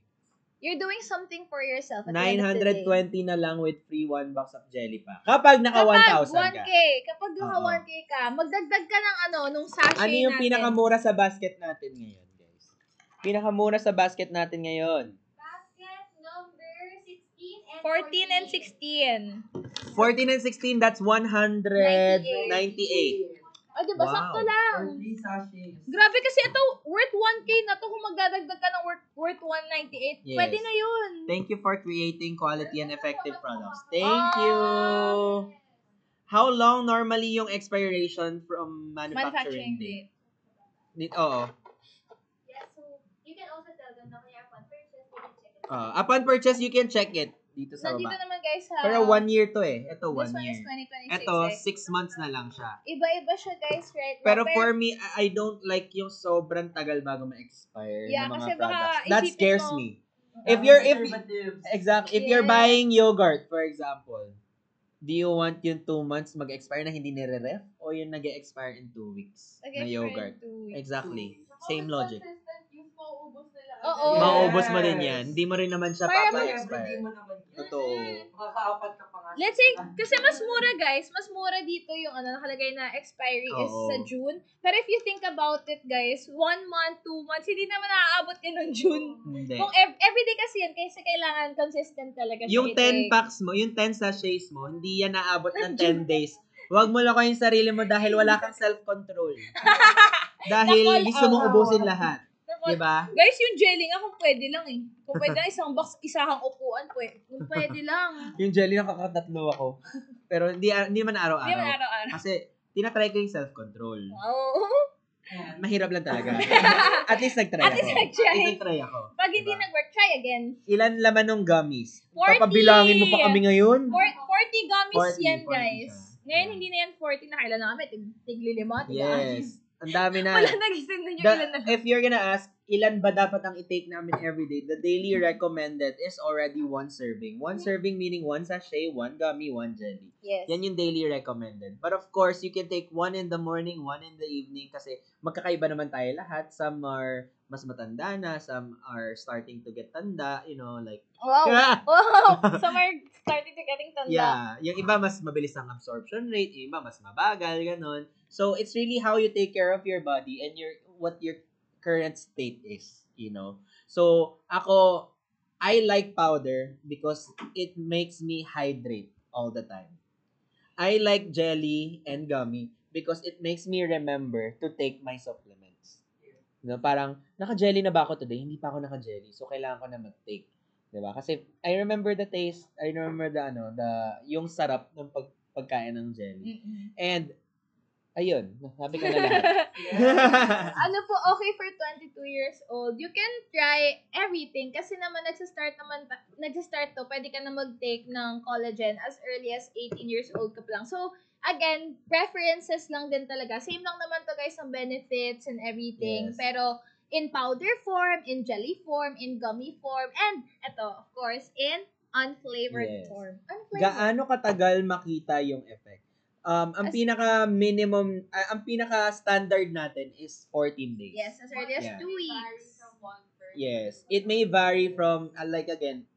S1: You're doing something for yourself at the end of the day.
S2: 920 na lang with free 1 box of jelly pa. Kapag naka 1,000 ka.
S1: 1K, kapag naka
S2: Oo.
S1: 1K ka, magdagdag ka ng nung sachet
S2: Ano yung
S1: natin.
S2: pinakamura sa basket natin ngayon, guys? Pinakamura sa basket natin ngayon.
S3: Basket number 16 and
S1: 14 and 16.
S2: 14 and 16, that's 198.
S1: O, diba?
S2: Wow.
S1: Sakto
S4: For
S1: lang.
S4: 3 sachets.
S1: Grabe kasi ito, worth 1K na to kung magdadagdag ka ng worth 198.
S2: Yes.
S1: Pwede na yun.
S2: Thank you for creating quality and effective products. Thank you. How long normally yung expiration from manufacturing date? Oo.
S3: Yeah, so you can also tell them na kaya upon purchase, you can check it.
S2: Upon purchase, you can check it dito sa
S1: Nandito
S2: baba.
S1: naman guys sa...
S2: Pero 1 year to eh. Ito,
S1: This
S2: 1
S1: one
S2: year.
S1: is 2026
S2: Ito,
S1: eh.
S2: 6 months na lang siya.
S1: Iba-iba siya guys right now.
S2: Pero for me, I don't like yung sobrang tagal bago ma-expire
S1: Yeah,
S2: ng mga
S1: kasi baka
S2: products. That
S1: isipin
S2: scares
S1: mo-
S2: me. If you're
S1: Yes.
S2: buying yogurt, for example, do you want yung 2 months mag-expire na hindi nire-ref o yung nag-expire in 2 weeks na yogurt? Exactly. Same logic.
S1: Oo.
S2: Maubos mo din yan. Hindi mo rin naman siya
S1: Para
S4: Everyday
S2: papa-expire.
S4: mo naman yun.
S2: Totoo.
S4: Makakaapat ka pa nga.
S1: Let's say, kasi mas mura guys, mas mura dito yung nakalagay na expiry is
S2: Oo.
S1: sa June. Pero if you think about it guys, 1 month, 2 months, hindi naman naaabot yun ng June.
S2: Hindi.
S1: Kung everyday kasi yan, kasi kailangan consistent talaga siya.
S2: Yung
S1: ito
S2: 10
S1: eh.
S2: packs mo, yung 10 sachets mo, hindi yan naabot ng 10 days. Huwag mo lang yung sarili mo dahil wala kang self-control. Dahil
S1: Nakol-
S2: gusto mong ubusin lahat.
S1: Nakol-
S2: Diba?
S1: Guys, yung jelly nga kung pwede lang eh. Kung pwede lang isang box, isahang upuan, pwede. Kung pwede lang.
S2: Yung jelly, nakakatatlo ako. Pero hindi man
S1: Hindi man
S2: araw-araw.
S1: araw-araw.
S2: Kasi, tinatry ko yung self-control.
S1: Oo.
S2: Mahirap lang talaga. At least nag-try
S1: At
S2: ako.
S1: least nag-try.
S2: At least nag-try ako.
S1: Pag hindi
S2: Diba?
S1: nag-work, try again.
S2: Ilan laman ng gummies?
S1: 40!
S2: Papabilangin mo pa kami ngayon?
S1: 40 gummies
S2: 40,
S1: yan,
S2: 40
S1: guys.
S2: siya.
S1: Ngayon,
S2: Yeah.
S1: hindi na yan 40 na kailan namin. Tigli-lima,
S2: Yes. Ang dami na.
S1: Wala nag-isend na yung ilan na.
S2: If you're gonna ask, ilan ba dapat ang i-take namin everyday? The daily recommended is already 1 serving. 1 serving meaning 1 sachet, 1 gummy, 1 jelly.
S1: Yes.
S2: Yan yung daily recommended. But of course, you can take 1 in the morning, 1 in the evening kasi magkakaiba naman tayo lahat. Some are mas matanda na, some are starting to get tanda, like...
S1: Wow. Wow. Some are starting to getting tanda.
S2: Yeah. Yung iba mas mabilis ang absorption rate, yung iba mas mabagal, ganon. So, it's really how you take care of your body and what your current state is, So, ako, I like powder because it makes me hydrate all the time. I like jelly and gummy because it makes me remember to take my supplements. Parang, naka-jelly na ba ako today? Hindi pa ako naka-jelly. So, kailangan ko na mag-take. Diba? Kasi, I remember the taste, I remember yung sarap ng pagkain ng jelly.
S1: Mm-mm.
S2: And, ayun, sabi ka na lahat.
S1: Ano po, okay for 22 years old, you can try everything kasi naman nagsistart to, pwede ka na mag-take ng collagen as early as 18 years old ka pa lang. So, again, preferences lang din talaga. Same lang naman to guys ang benefits and everything.
S2: Yes.
S1: Pero, in powder form, in jelly form, in gummy form, and ito, of course, in unflavored
S2: Yes.
S1: form. Unflavored.
S2: Gaano katagal makita yung effect? Ang pinaka-minimum, ang pinaka-standard natin is 14 days.
S1: Yes, as early as
S2: Yeah.
S1: 2 weeks.
S2: Yes. It may vary from, again,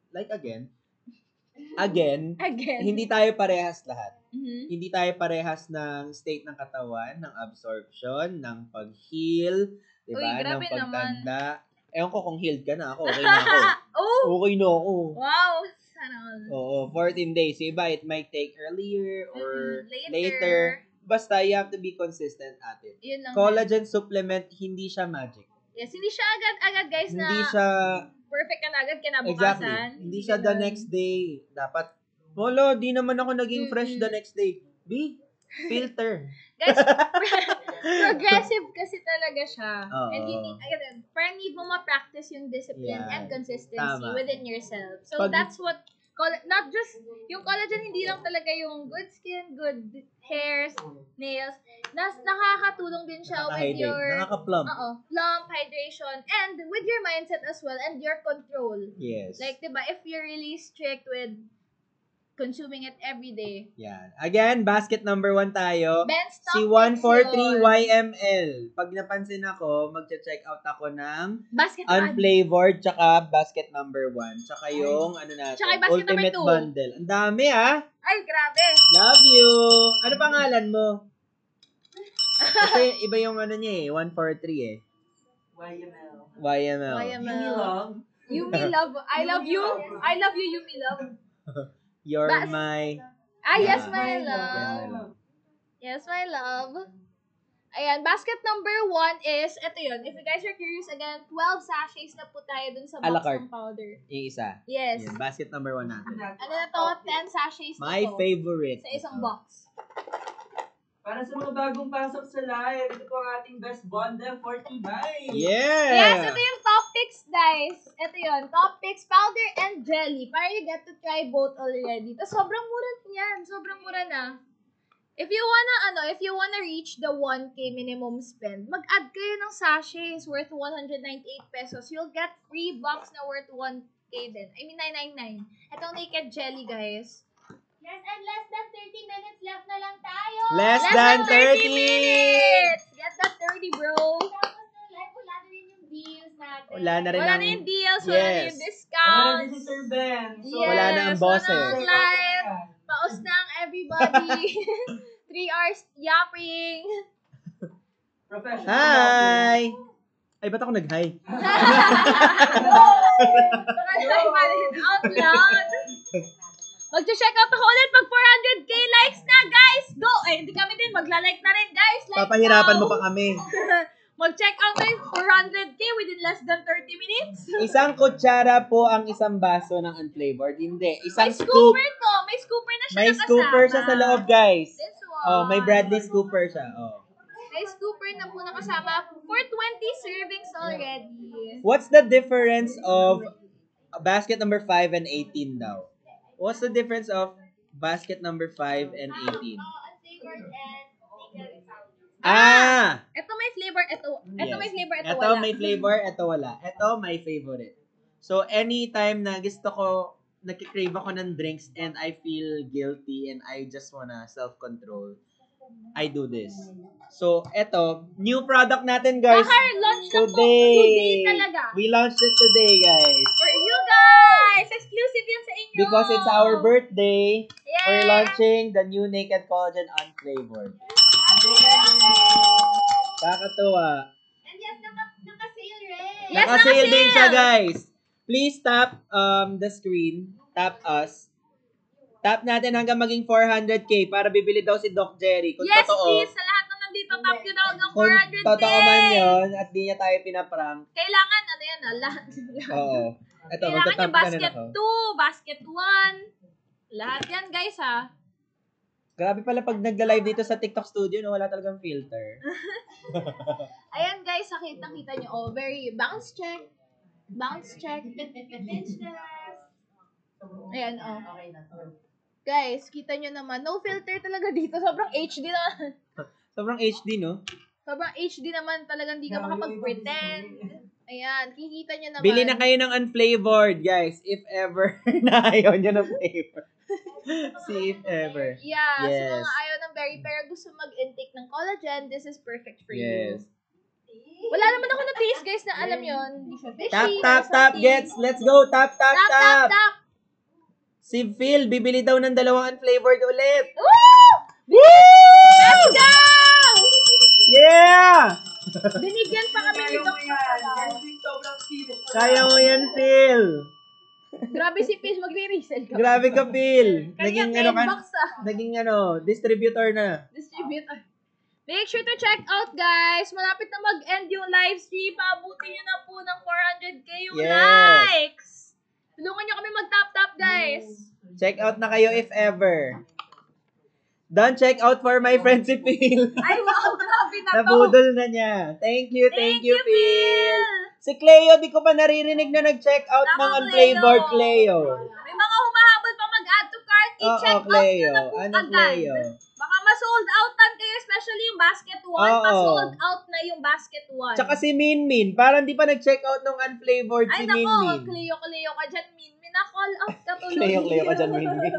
S1: Again.
S2: hindi tayo parehas lahat.
S1: Mhm.
S2: Hindi tayo parehas ng state ng katawan, ng absorption, ng pag-heal,
S1: Uy,
S2: diba? Ng
S1: grabe
S2: pagtanda. Ewan ko kung healed ka na ako, okay na ako.
S1: Oh!
S2: Okay na ako.
S1: Wow! Sana all.
S2: Oo, 14 days. Yung iba, it might take earlier or
S1: Later.
S2: later. Basta, you have to be consistent at it.
S1: Yun lang.
S2: Collagen supplement, hindi siya magic.
S1: Yes, hindi siya agad-agad guys
S2: Hindi
S1: na
S2: siya,
S1: perfect ka na agad kinabukasan.
S2: exactly. Hindi siya the
S1: ganun.
S2: next day. Dapat, wala, di naman ako naging fresh the next day. B, filter.
S1: Guys, progressive kasi talaga siya.
S2: Oo.
S1: And again, parang need mo ma-practice yung discipline
S2: Yeah.
S1: and consistency
S2: Tama.
S1: within yourself. So
S2: Pag-
S1: that's what, not just, yung collagen, hindi lang talaga yung good skin, good hairs, nails. Nakakatulong din siya with
S2: Nakaka-hydrate.
S1: your,
S2: Nakaka-plump.
S1: plump, hydration, and with your mindset as well, and your control.
S2: Yes.
S1: Like, diba, if you're really strict with consuming it every day.
S2: Yan. Again, basket number 1 tayo.
S1: Ben, stop
S2: Si 143YML. Pag napansin ako, magche-check out ako ng
S1: Basket one.
S2: unflavored tsaka basket number 1. Tsaka yung, natin,
S1: Tsaka yung basket
S2: ultimate
S1: number 2.
S2: bundle. Ang dami
S1: Ay, grabe.
S2: Love you! Ano pangalan mo? Kasi iba yung niya 143 eh.
S4: YML.
S2: YML.
S4: Yumi love.
S1: Yumi love. I love you. I love you, Yumi love.
S2: You're
S1: Bas-
S2: my...
S1: Ah, yes,
S2: Yeah.
S1: my
S2: Yes, my
S1: love.
S2: love.
S1: Yes, my love. Ayan, basket number 1 is, ito yun. If you guys are curious again, 12 sachets na po tayo dun sa
S2: A la
S1: box
S2: carte.
S1: ng powder.
S2: Yung isa.
S1: Yes.
S2: Yan, basket number 1 natin.
S1: Ano na to? 10 sachets na
S2: My
S1: to.
S2: favorite.
S1: Sa isang
S2: ito.
S1: box.
S4: Para sa mga bagong pasok sa live, ito po ang ating best bundle for tonight.
S2: Yeah!
S1: Yes, ito yung top picks, guys. Ito yun. Top picks, powder and jelly. Para you get to try both already. Tapos sobrang mura yan. Sobrang mura na. If you wanna reach the 1K minimum spend, mag-add kayo ng sachets worth 198 pesos. You'll get free box na worth 1K din. I mean, 999. Itong naked jelly, guys.
S3: Yes, and less than 30 minutes left na lang tayo.
S2: Less
S1: Less
S2: than
S1: than
S2: 30
S1: minutes! Get that 30, bro.
S3: Tapos na live, wala na rin yung deals natin.
S2: Wala na rin
S1: Wala
S2: ang...
S1: na yung deals, wala na
S2: Yes.
S1: yung discounts.
S4: This is Sir Ben. So,
S1: Yes,
S2: Wala na ang boses.
S1: wala na ang live. Paus na ang everybody. 3 hours yapping.
S4: Professional.
S2: Hi! Ay, ba't ako nag-hi?
S1: Baka na out loud. Mag-check out ako ulit pag 400k likes na, guys. Go! Eh, hindi kami din. Magla-like na rin, guys. Like
S2: Papahirapan
S1: now.
S2: mo pa kami.
S1: Mag-check out na yung 400k within less than 30 minutes.
S2: Isang kutsara po ang isang baso ng unflavored. Hindi.
S1: May
S2: Isang scoop.
S1: scooper to. May scooper na siya
S2: May
S1: nakasama.
S2: scooper siya sa loob, guys.
S1: This one.
S2: Oh, may Bradley scooper siya. Oh.
S1: May scooper na po nakasama for 20 servings already.
S2: What's the difference of basket number 5 and 18 daw? What's the difference of basket number 5 and 18?
S3: Unflavored and naked powder.
S2: Ah!
S1: Ito may flavor, ito
S2: Yes.
S1: may flavor, ito
S2: Ito
S1: wala.
S2: may flavor, ito wala. Ito my favorite. So, anytime na gusto ko, nakikrave ako ng drinks and I feel guilty and I just wanna self-control, I do this. So, ito, new product natin, guys.
S1: Kaka-launch na po today talaga.
S2: We launched it today, guys.
S1: For you guys! Exclusive yan sa inyo!
S2: Because it's our birthday,
S1: Yay!
S2: we're launching the new Naked Collagen Unflavored. Kakatuwa.
S3: And yes, naka-sale rin.
S1: Yes,
S2: Naka-sale din siya,
S1: naka-sale.
S2: guys. Please tap the screen. Tap us. Tap natin hanggang maging 400k para bibili daw si Doc Jerry. Kung
S1: Yes,
S2: totoo,
S1: please! Sa lahat ng nandito, tap nyo na hanggang
S2: kung
S1: 400k!
S2: totoo man yun at di niya tayo pinaprank.
S1: Kailangan, ano yan, lahat.
S2: Oo. Ito,
S1: Kailangan
S2: magtatap
S1: yung
S2: ka na
S1: basket
S2: ako.
S1: 2, basket 1. Lahat yan, guys, ha?
S2: Grabe pala pag nagla-live dito sa TikTok studio na wala talagang filter.
S1: Ayan, guys, nakita nyo. Oh, very bounce check. Bounce check. Ayan, oh. Guys, kita nyo naman. No filter talaga dito. Sobrang HD naman.
S2: Sobrang HD, no?
S1: Sobrang HD naman. Talagang di ka makapag-pretend. Ayan, kikita nyo naman.
S2: Bili na kayo ng unflavored, guys. If ever na ayaw nyo ng flavor. See if ever.
S1: Yeah,
S2: Yes.
S1: sa mga ayaw ng berry pero gusto mag-intake ng collagen, this is perfect for
S2: Yes.
S1: you. Wala naman ako na taste, guys, na alam yon. Hindi siya fishy.
S2: Tap,
S1: or
S2: tap, tap,
S1: something.
S2: gets. Let's go. Tap, tap,
S1: Tap, tap,
S2: tap.
S1: tap.
S2: Si Phil, bibili daw ng 2 unflavored ulit.
S1: Woo! Let's go!
S2: Yeah!
S1: Binigyan pa kami ni
S4: Kaya mo
S1: Doc.
S4: yan. Kasi sobrang serious.
S2: Kaya mo yan, Phil.
S1: Grabe si Fish, magre-resell ka.
S2: Grabe ka, Phil.
S1: Kanya
S2: Naging
S1: 10
S2: ano ka,
S1: bucks ah.
S2: naging distributor na.
S1: Distributor. Make sure to check out, guys. Malapit na mag-end yung live stream. Paabutin nyo na po ng 400k yung
S2: Yes.
S1: likes. Tulungan nyo kami mag-tap-tap, guys.
S2: Check out na kayo if ever. Don't check out for my friend si Phil.
S1: Ay, wow, grabe na to.
S2: Nabudol na niya. Thank you,
S1: Thank you, Phil.
S2: Si Cleo, di ko pa naririnig na nag-check out
S1: Nako,
S2: ng unflavored
S1: Cleo.
S2: Cleo.
S1: May mga humahabol pa mag-add to cart.
S2: Oo,
S1: I-check out nyo
S2: Cleo.
S1: na po
S2: Ano,
S1: agad.
S2: Cleo?
S1: Baka ma-sold outan kayo, especially yung basket 1.
S2: Oo.
S1: Pa-sold out na yung basket 1.
S2: Tsaka si Minmin, parang di pa nag-check out ng unflavored
S1: Ay,
S2: si
S1: nako,
S2: Minmin.
S1: Cleo ka dyan, Min. Na-call out ka tuloy.
S2: Cleo ka dyan, Minmin.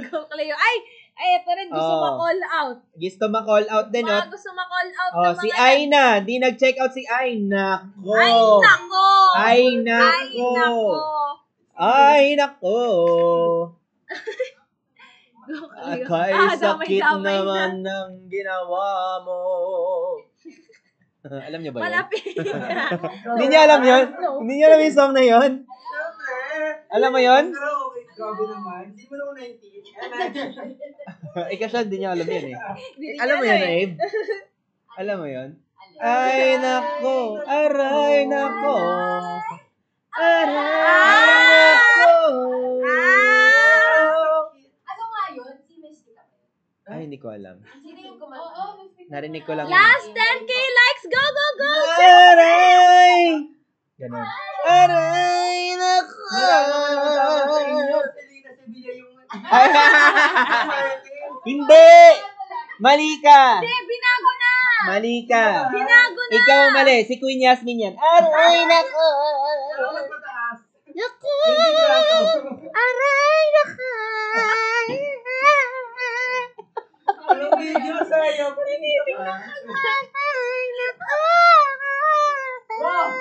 S1: Go, Cleo. Ay, ito rin gusto
S2: Oo.
S1: ma-call out.
S2: Gusto ma-call out din,
S1: Mga
S2: oh.
S1: gusto ma-call out
S2: Oh,
S1: ng
S2: si
S1: mga...
S2: Aina, di nag-check out si Aina. Nako.
S1: Ay, nako!
S2: Ay,
S1: Ay,
S2: nako.
S1: nako!
S2: Ay, nako.
S1: Go, Cleo.
S2: Akay sakit
S1: damay-damay
S2: naman ng ginawa mo. Alam niyo ba yun?
S1: Malapit.
S2: Hindi niya alam yun?
S1: No.
S2: Hindi niya alam yung song na yun?
S4: Siyempre.
S2: Alam mo yun?
S4: Pero okay. Grabe naman. Hindi mo naman 19.
S2: Ikaw siya, hindi niya alam yun eh.
S1: Hindi niya
S2: Alam mo
S1: alam
S2: yun,
S1: eh.
S2: Abe? Alam mo yun? Ay, nako. Aray, nako. Aray, nako.
S3: Ano nga yun? Si Mystica ba yun?
S2: Ay, hindi ko alam.
S3: Sino yung kumanta?
S2: Narinig ko lang yun.
S1: Last 10K likes. Go, go, go.
S2: Aray! Ganun. Aray, nako.
S4: Selena Sevilla yung...
S2: Ay, hindi! Mali ka!
S1: Hindi, binago na.
S2: Mali ka!
S1: Binago na.
S2: Ikaw ang mali. Si Queen Yasmin yan. Aray, nako.
S4: Mas mataas.
S2: Nako.
S4: Hindi braso.
S2: Aray, nako.
S4: Anong video sa'yo?
S2: Aray, nako.
S4: Wow!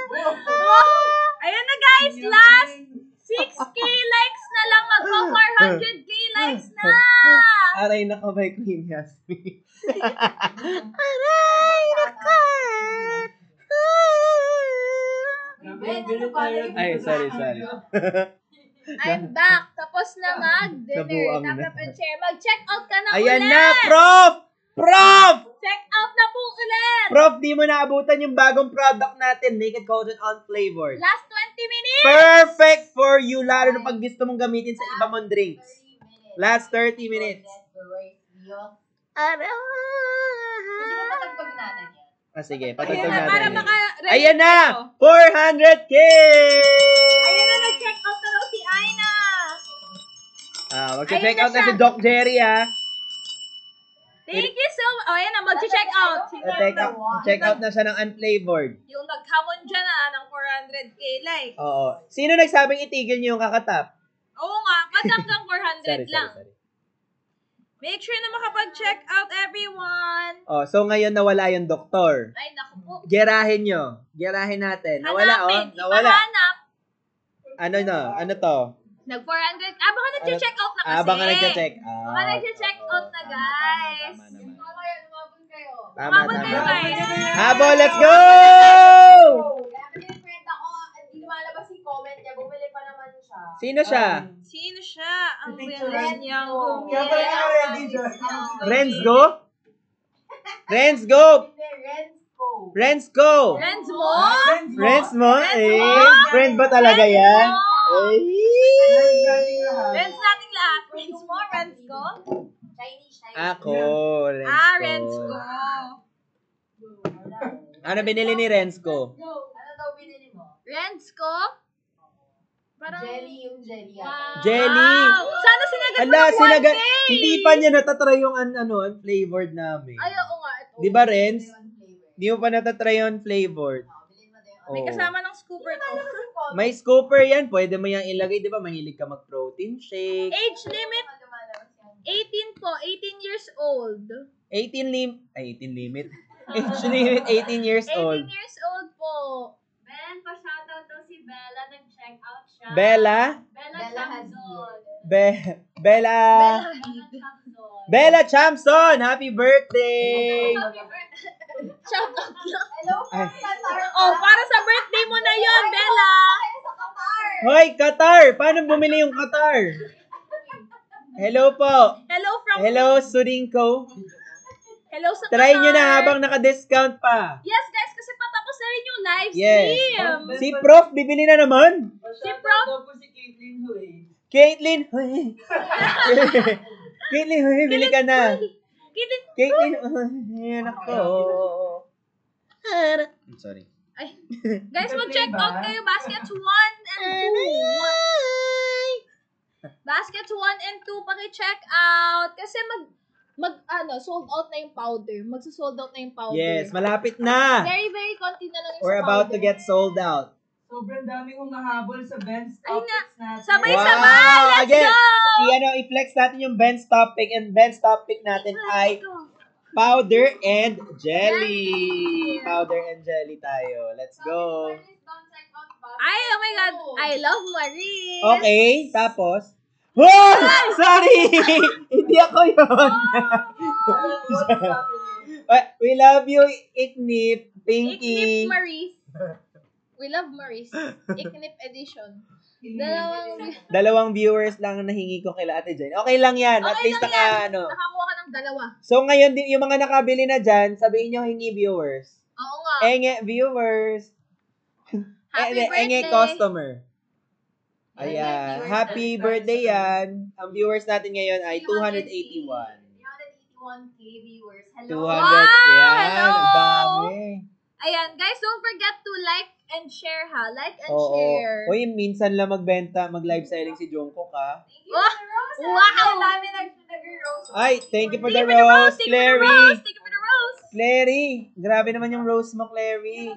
S1: Ayan na guys, last 6K likes na lang. Mag-400K likes na.
S2: Aray, nako by Queen Yasmin. Aray, nako. Ay, sorry.
S1: I'm back. Tapos na mag-dinner.
S2: Nabuang na.
S1: Tap and share. Mag-check out ka na
S2: Ayan
S1: ulit.
S2: na, Prof! Prof!
S1: Check out na po ulit.
S2: Prof, di mo naabutan yung bagong product natin, Naked Collagen Unflavored.
S1: Last 20 minutes.
S2: Perfect for you, lalo na pag gusto mong gamitin sa iba mong drinks. Last 30 minutes.
S3: Kasi patagpag natin yan.
S2: Ah, sige,
S1: Ayan
S2: patagtag
S1: na, para
S2: natin.
S1: maka-ready
S2: Ayan na!
S1: tayo.
S2: 400K!
S1: Ayan na, nag-check out na daw si Aina.
S2: Mag-check
S1: Ayan na
S2: out na
S1: siya.
S2: si Doc Jerry, ha?
S1: Thank you so much. Ayan na, mag-check out.
S2: Check out na siya ng unflavored.
S1: Yung naghamon dyan ng 400K like.
S2: Oo. Sino nagsabing itigil niyo yung kakatap?
S1: Oo nga, patap ng 400
S2: Sorry.
S1: lang. Make sure na makapag-check out everyone.
S2: Oh, so ngayon nawala yung doktor.
S1: Ay, naku po.
S2: Gerahin nyo. Gerahin natin. Nawala,
S1: Hanapin.
S2: Nawala.
S1: Ipahanap.
S2: Ano to?
S1: Nag-400. Baka nag-check out na kasi.
S2: Baka nag-check.
S1: Baka nag-check out na, guys.
S2: Tama naman.
S3: Mamaya, lumabon kayo.
S2: Tama,
S1: Umabot kayo,
S2: tama.
S1: guys.
S2: Habol, let's go!
S3: Kaya pag yung friend ako, hindi lumalabas yung comment niya, bumili pa naman siya.
S2: Sino siya?
S1: Sino siya? Ang
S4: Picture
S1: bilis
S4: red.
S1: niyang
S4: Kaya pala naka-ready dyan.
S2: Rensgo? Rensgo!
S3: Hindi, Rensko.
S2: Rensco!
S1: Friends mo?
S2: Friends mo?
S1: Friends mo?
S2: Friend ba talaga
S1: Friends
S2: yan?
S1: mo? Friends nating lahat. Friends mo? Friends ko?
S3: Chinese.
S2: Ako, Rensco.
S1: Friends ko.
S2: Ano binili ni Rensco?
S3: Ano daw binili mo?
S1: Friends ko? Parang...
S3: Jelly yung jelly.
S1: Wow.
S2: Jelly!
S1: Sana sinagat mo
S2: Ala,
S1: ng
S2: sinaga,
S1: 1K!
S2: hindi pa niya natatry yung unflavored namin.
S1: Ay, oo nga. Ito.
S2: Di ba, Renz? Hindi mo pa natatry yung flavored.
S1: May
S2: Oo.
S1: kasama ng scooper to.
S2: May scooper yan. Pwede mo yung ilagay. Di ba, mahilig ka mag-protein shake.
S1: Age limit, 18 po. 18 years old.
S2: 18 limit. Age limit, 18 years
S1: 18
S2: old.
S1: years old po.
S3: Ben, pa-shoutout daw si Bella. Nag-check out siya.
S2: Bella?
S3: Bella Chamson.
S2: Bella. Bella Chamson! Happy birthday!
S1: Shout out lang.
S3: Hello,
S2: Ay.
S3: Qatar.
S1: Oh, para sa birthday mo na yon, Bella.
S3: Sa Qatar.
S2: Hoy, Qatar! Paano bumili yung Qatar? Hello po.
S1: Hello from...
S2: Hello, Surinko.
S1: Hello sa
S2: Try nyo na
S1: Qatar.
S2: habang naka-discount pa.
S1: Yes, guys, kasi patapos na rin yung live
S2: Yes.
S1: stream.
S2: Si Prof, bibili na naman.
S1: Si Prof.
S4: Daw po si Caitlyn Huy.
S2: Caitlyn, hoy. Caitlyn, hoy, bili ka na.
S1: Kitin.
S2: Caitlyn, hoy, ako. Sorry.
S1: Ay. Guys, mag-check out kayo. Baskets 1 and 2. Baskets 1 and 2, paki-check out. Kasi sold out na yung powder. Magsa-sold out na yung powder.
S2: Yes, malapit na.
S1: Very, very konti na lang yung
S2: We're
S1: sa
S2: about to
S1: powder.
S2: get sold out.
S4: Sobrang daming humahabol sa Ben's
S1: Ay,
S4: topics natin.
S1: Sabay-sabay! Let's
S2: Again,
S1: go!
S2: i-flex natin yung Ben's topic, and Ben's topic natin ay powder and jelly. Powder and jelly tayo. Let's go.
S1: Ay, oh my God. I love Marie.
S2: Okay, tapos. Oh! Sorry! Hindi ako yun. We love you, Iknip, Pinky.
S1: Iknip Marie. We love Maurice. Iknip edition.
S2: Dalawang viewers lang ang nahingi ko kila Ate Jen. Okay lang yan. At
S1: Okay
S2: least
S1: lang yan.
S2: ano.
S1: Nakakuha ka ng dalawa.
S2: So ngayon, yung mga nakabili na dyan, sabihin nyo hingi viewers.
S1: Oo nga.
S2: Enge viewers.
S1: Happy
S2: Enge
S1: birthday.
S2: customer. Ayan. Happy birthday yan. Ang viewers natin ngayon ay 281.
S3: 381k viewers.
S2: 200.
S3: Hello.
S2: Yan.
S1: hello.
S2: Ang dami.
S1: Ayan, guys, don't forget to like and share, ha? Like and
S2: Oo.
S1: share.
S2: Uy, minsan lang magbenta, mag-live selling si Jungkook, ha?
S3: Thank you for the rose.
S1: Wow.
S3: Ang dami nag-rose.
S2: Ay, thank you for the
S1: Thank you for the
S2: rose,
S1: Thank you for the
S2: Clary.
S1: rose. Thank you for the rose.
S2: Clary, grabe naman yung rose mo, Clary.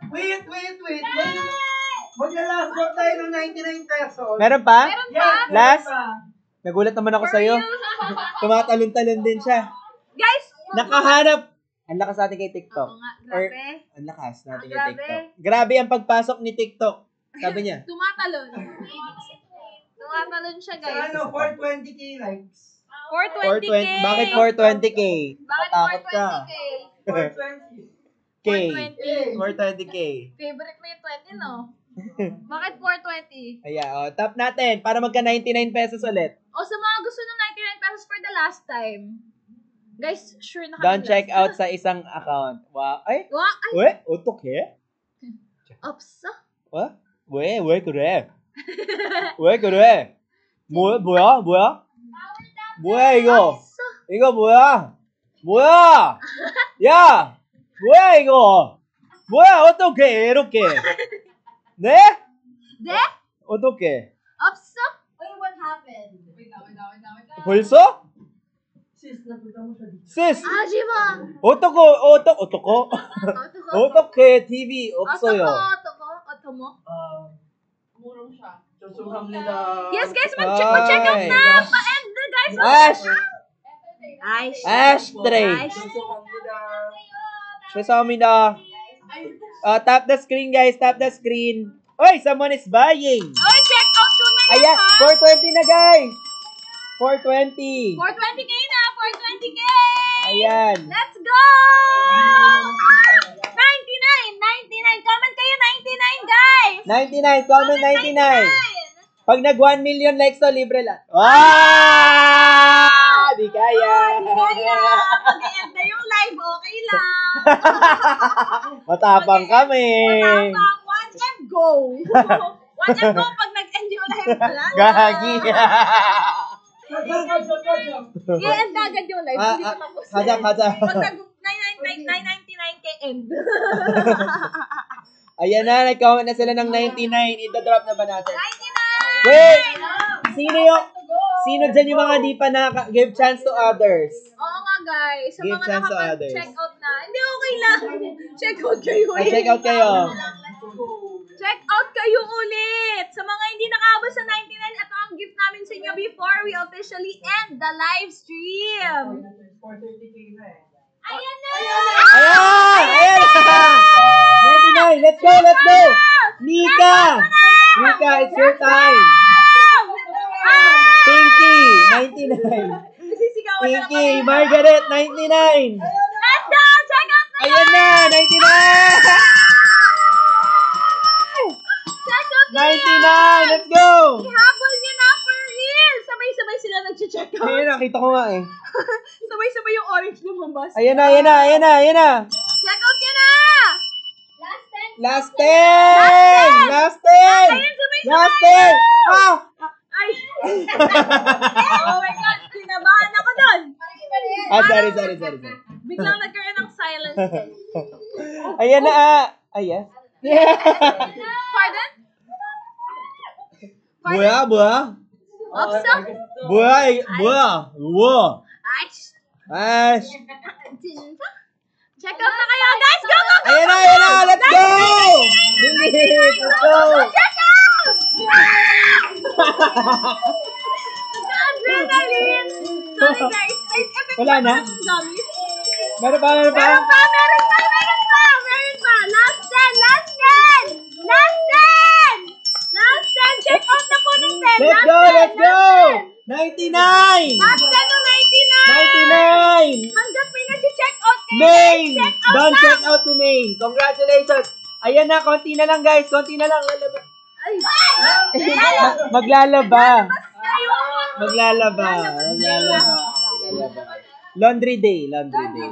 S4: Wait. Magla-last drop tayo ng 99 pesos.
S2: Meron pa?
S1: Meron
S4: Yes,
S1: pa?
S2: Last?
S4: meron pa.
S2: Nagulat naman ako
S1: For
S2: sa'yo.
S1: you.
S2: Tumatalon-talon din siya.
S1: Guys,
S2: Nakahanap. Ang lakas natin kay
S1: Oo
S2: TikTok.
S1: nga,
S2: Or,
S1: grabe.
S2: ang lakas natin kay
S1: Grabe.
S2: TikTok. Grabe ang pagpasok ni TikTok. Sabi niya.
S1: Tumatalon. Tumatalon siya,
S4: Sa
S1: guys.
S4: ano, 420k likes.
S1: 420K.
S2: 420. Bakit 420k?
S1: Bakit
S2: Matakot ka.
S1: 420K?
S4: 420.
S2: K.
S1: 420.
S2: 420k.
S1: Favorite mo yung 20, no? Bakit 420?
S2: Ayan, tap natin para magka 99 pesos ulit.
S1: O sa mga gusto ng 99 pesos for the last time. Guys, sure na kami
S2: Don't check
S1: last.
S2: out sa isang account. Wow. Ay,
S1: Ay,
S2: we, utok eh.
S1: opsa.
S2: What? We, kure. We, kure. 뭐야? 뭐야, 이거?
S1: Opsa.
S2: 이거 뭐야? 야! 뭐야, 이거? 어떡해, 이렇게? 네?
S1: De?
S2: 어떡해?
S1: Opsa.
S3: Wait, what happened?
S2: 벌써?
S4: Sis, napunta mo siya dito.
S2: sis!
S1: Jiba.
S2: 어떡해, TV 없어요.
S1: Otomo.
S3: Murong siya.
S4: 죄송합니다.
S1: Yes, guys, mag-check out
S2: Ay.
S1: na. Pa-end na, guys.
S2: Ash!
S1: Ashtray.
S2: Ashtray.
S4: 죄송합니다.
S2: 죄송합니다. Tap the screen, guys. Tap the screen. Oy, someone is buying.
S1: Oy, check out tuna yan,
S2: Ayan,
S1: ha?
S2: 420 na, guys. 420.
S1: 420K na, 420K.
S2: Ayan.
S1: Let's go! 99! Comment kayo, 99, guys!
S2: 99, comment 99. Pag nag 1 million likes to, libre lang. Wow! Di kaya.
S1: Kaya, mag-end na yung live, okay lang.
S2: Matapang kami.
S1: Matapang, 1M go. 1M go pag nag-end yung live.
S2: Gagi.
S1: I-end agad yung live, hindi ko tapos.
S2: Haja.
S1: Pag nag-999K end.
S2: Ayan na, nag-comment na sila ng 99. Ito-drop na ba natin?
S1: 99!
S2: Wait! Sino dyan yung mga di pa give chance to others?
S1: Oo nga, guys. Sa
S2: Give
S1: mga
S2: chance to others.
S1: nakapag-check out na. Hindi, okay lang. Check out kayo.
S2: Check out kayo.
S1: Check out kayo ulit! Sa mga hindi nakaabot sa 99, ito ang gift namin sa inyo before we officially end the live stream.
S4: 430k na eh.
S1: Ayan na!
S2: Ayan! 99! Let's go! Nika, it's your time. Pinky, 99.
S1: Nasisigawan na
S2: Pinky,
S1: naman.
S2: Margaret, 99.
S1: Let's go! Check out na!
S2: Ayan na, 99.
S1: Check out na!
S2: 99, let's go.
S1: Ihabol niyo na for real! Sabay-sabay sila nag-check out.
S2: Ayan, nakita ko nga eh.
S1: Sabay-sabay yung orange lumabas.
S2: Ayan na.
S1: Check out niyo na!
S3: Last 10.
S2: Last 10.
S1: Ayun, sabay-sabay!
S2: Last 10. Ah!
S1: Ay! Oh my God! Kinabahan ako dun!
S2: Sorry.
S1: Biglang nagkaroon ng silence.
S2: Ayan na. Yes.
S1: Pardon?
S2: 뭐야?
S1: Opsa?
S2: 뭐야?
S1: Ay!
S2: Ash.
S1: Check out na kayo, guys! Go!
S2: Ayan na, let's go! Bilis, let's go!
S1: Check out! Adrenaline! Sorry, guys. May effect
S2: Wala na?
S1: ng gummies.
S2: Meron pa.
S1: Meron pa! Last 10! Check out na po ng 10!
S2: Let's go! 99!
S1: Last 10 to 99!
S2: 99!
S1: Hanggang may nag-check out kayo,
S2: Main!
S1: guys! Check out
S2: Don't
S1: na!
S2: check out si Main. Congratulations! Ayan na, konti na lang guys. Konti na lang. Lalabas.
S1: Ay!
S2: Maglalaba. Maglalaba. Laundry day.
S4: Ng gabi.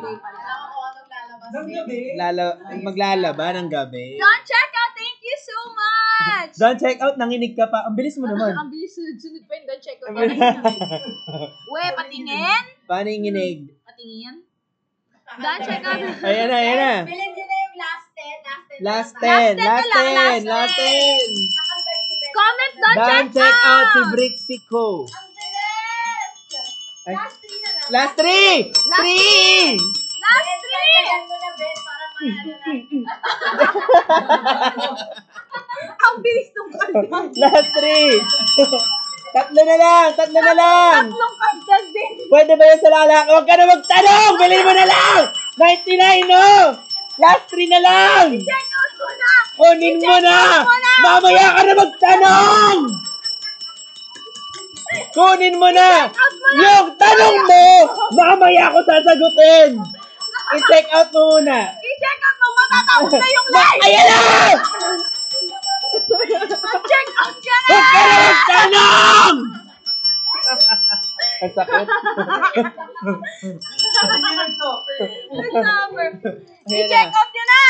S2: Maglalaba ng gabi.
S1: Don't check out! Thank you so much!
S2: Don't check out, nanginig ka pa. Ang bilis mo naman.
S1: Ang bilis sunod pa yung don't check out. Uwe, patingin?
S2: Paano yung nginig?
S1: Patingin? Don't check out.
S2: Ayan na.
S3: Bilhin nyo na yung last 10.
S2: Last 10.
S1: Last 10. Comment, don't check out!
S2: si Brixico.
S3: Ang bilis!
S2: Ay.
S3: Last 3 na lang.
S2: Last 3! 3!
S1: Last
S3: Ben,
S1: 3!
S3: dagdagan mo na, Ben, para maano na.
S1: Ang bilis nung kalda.
S2: Last 3! Tatlo na lang!
S1: Tatlong kalda din.
S2: Pwede ba yun sa lalaki? Huwag ka na magtanong! Bilhin mo na lang! 99, no! Last 3 na lang!
S1: Check out mo na!
S2: Kunin mo na! Mamaya ka na magtanong! Kunin mo na! Yung tanong mo! Mamaya ko sasagutin! I-check out mo muna!
S1: I-check out mo, matatapos na yung live!
S2: Ayan na!
S1: Mag-check out ka na!
S2: Huwag ka na magtanong! Ang sakit.
S4: Hindi nag-stop.
S1: Good number.
S2: Ayan
S1: I-check
S2: na.
S1: out nyo na!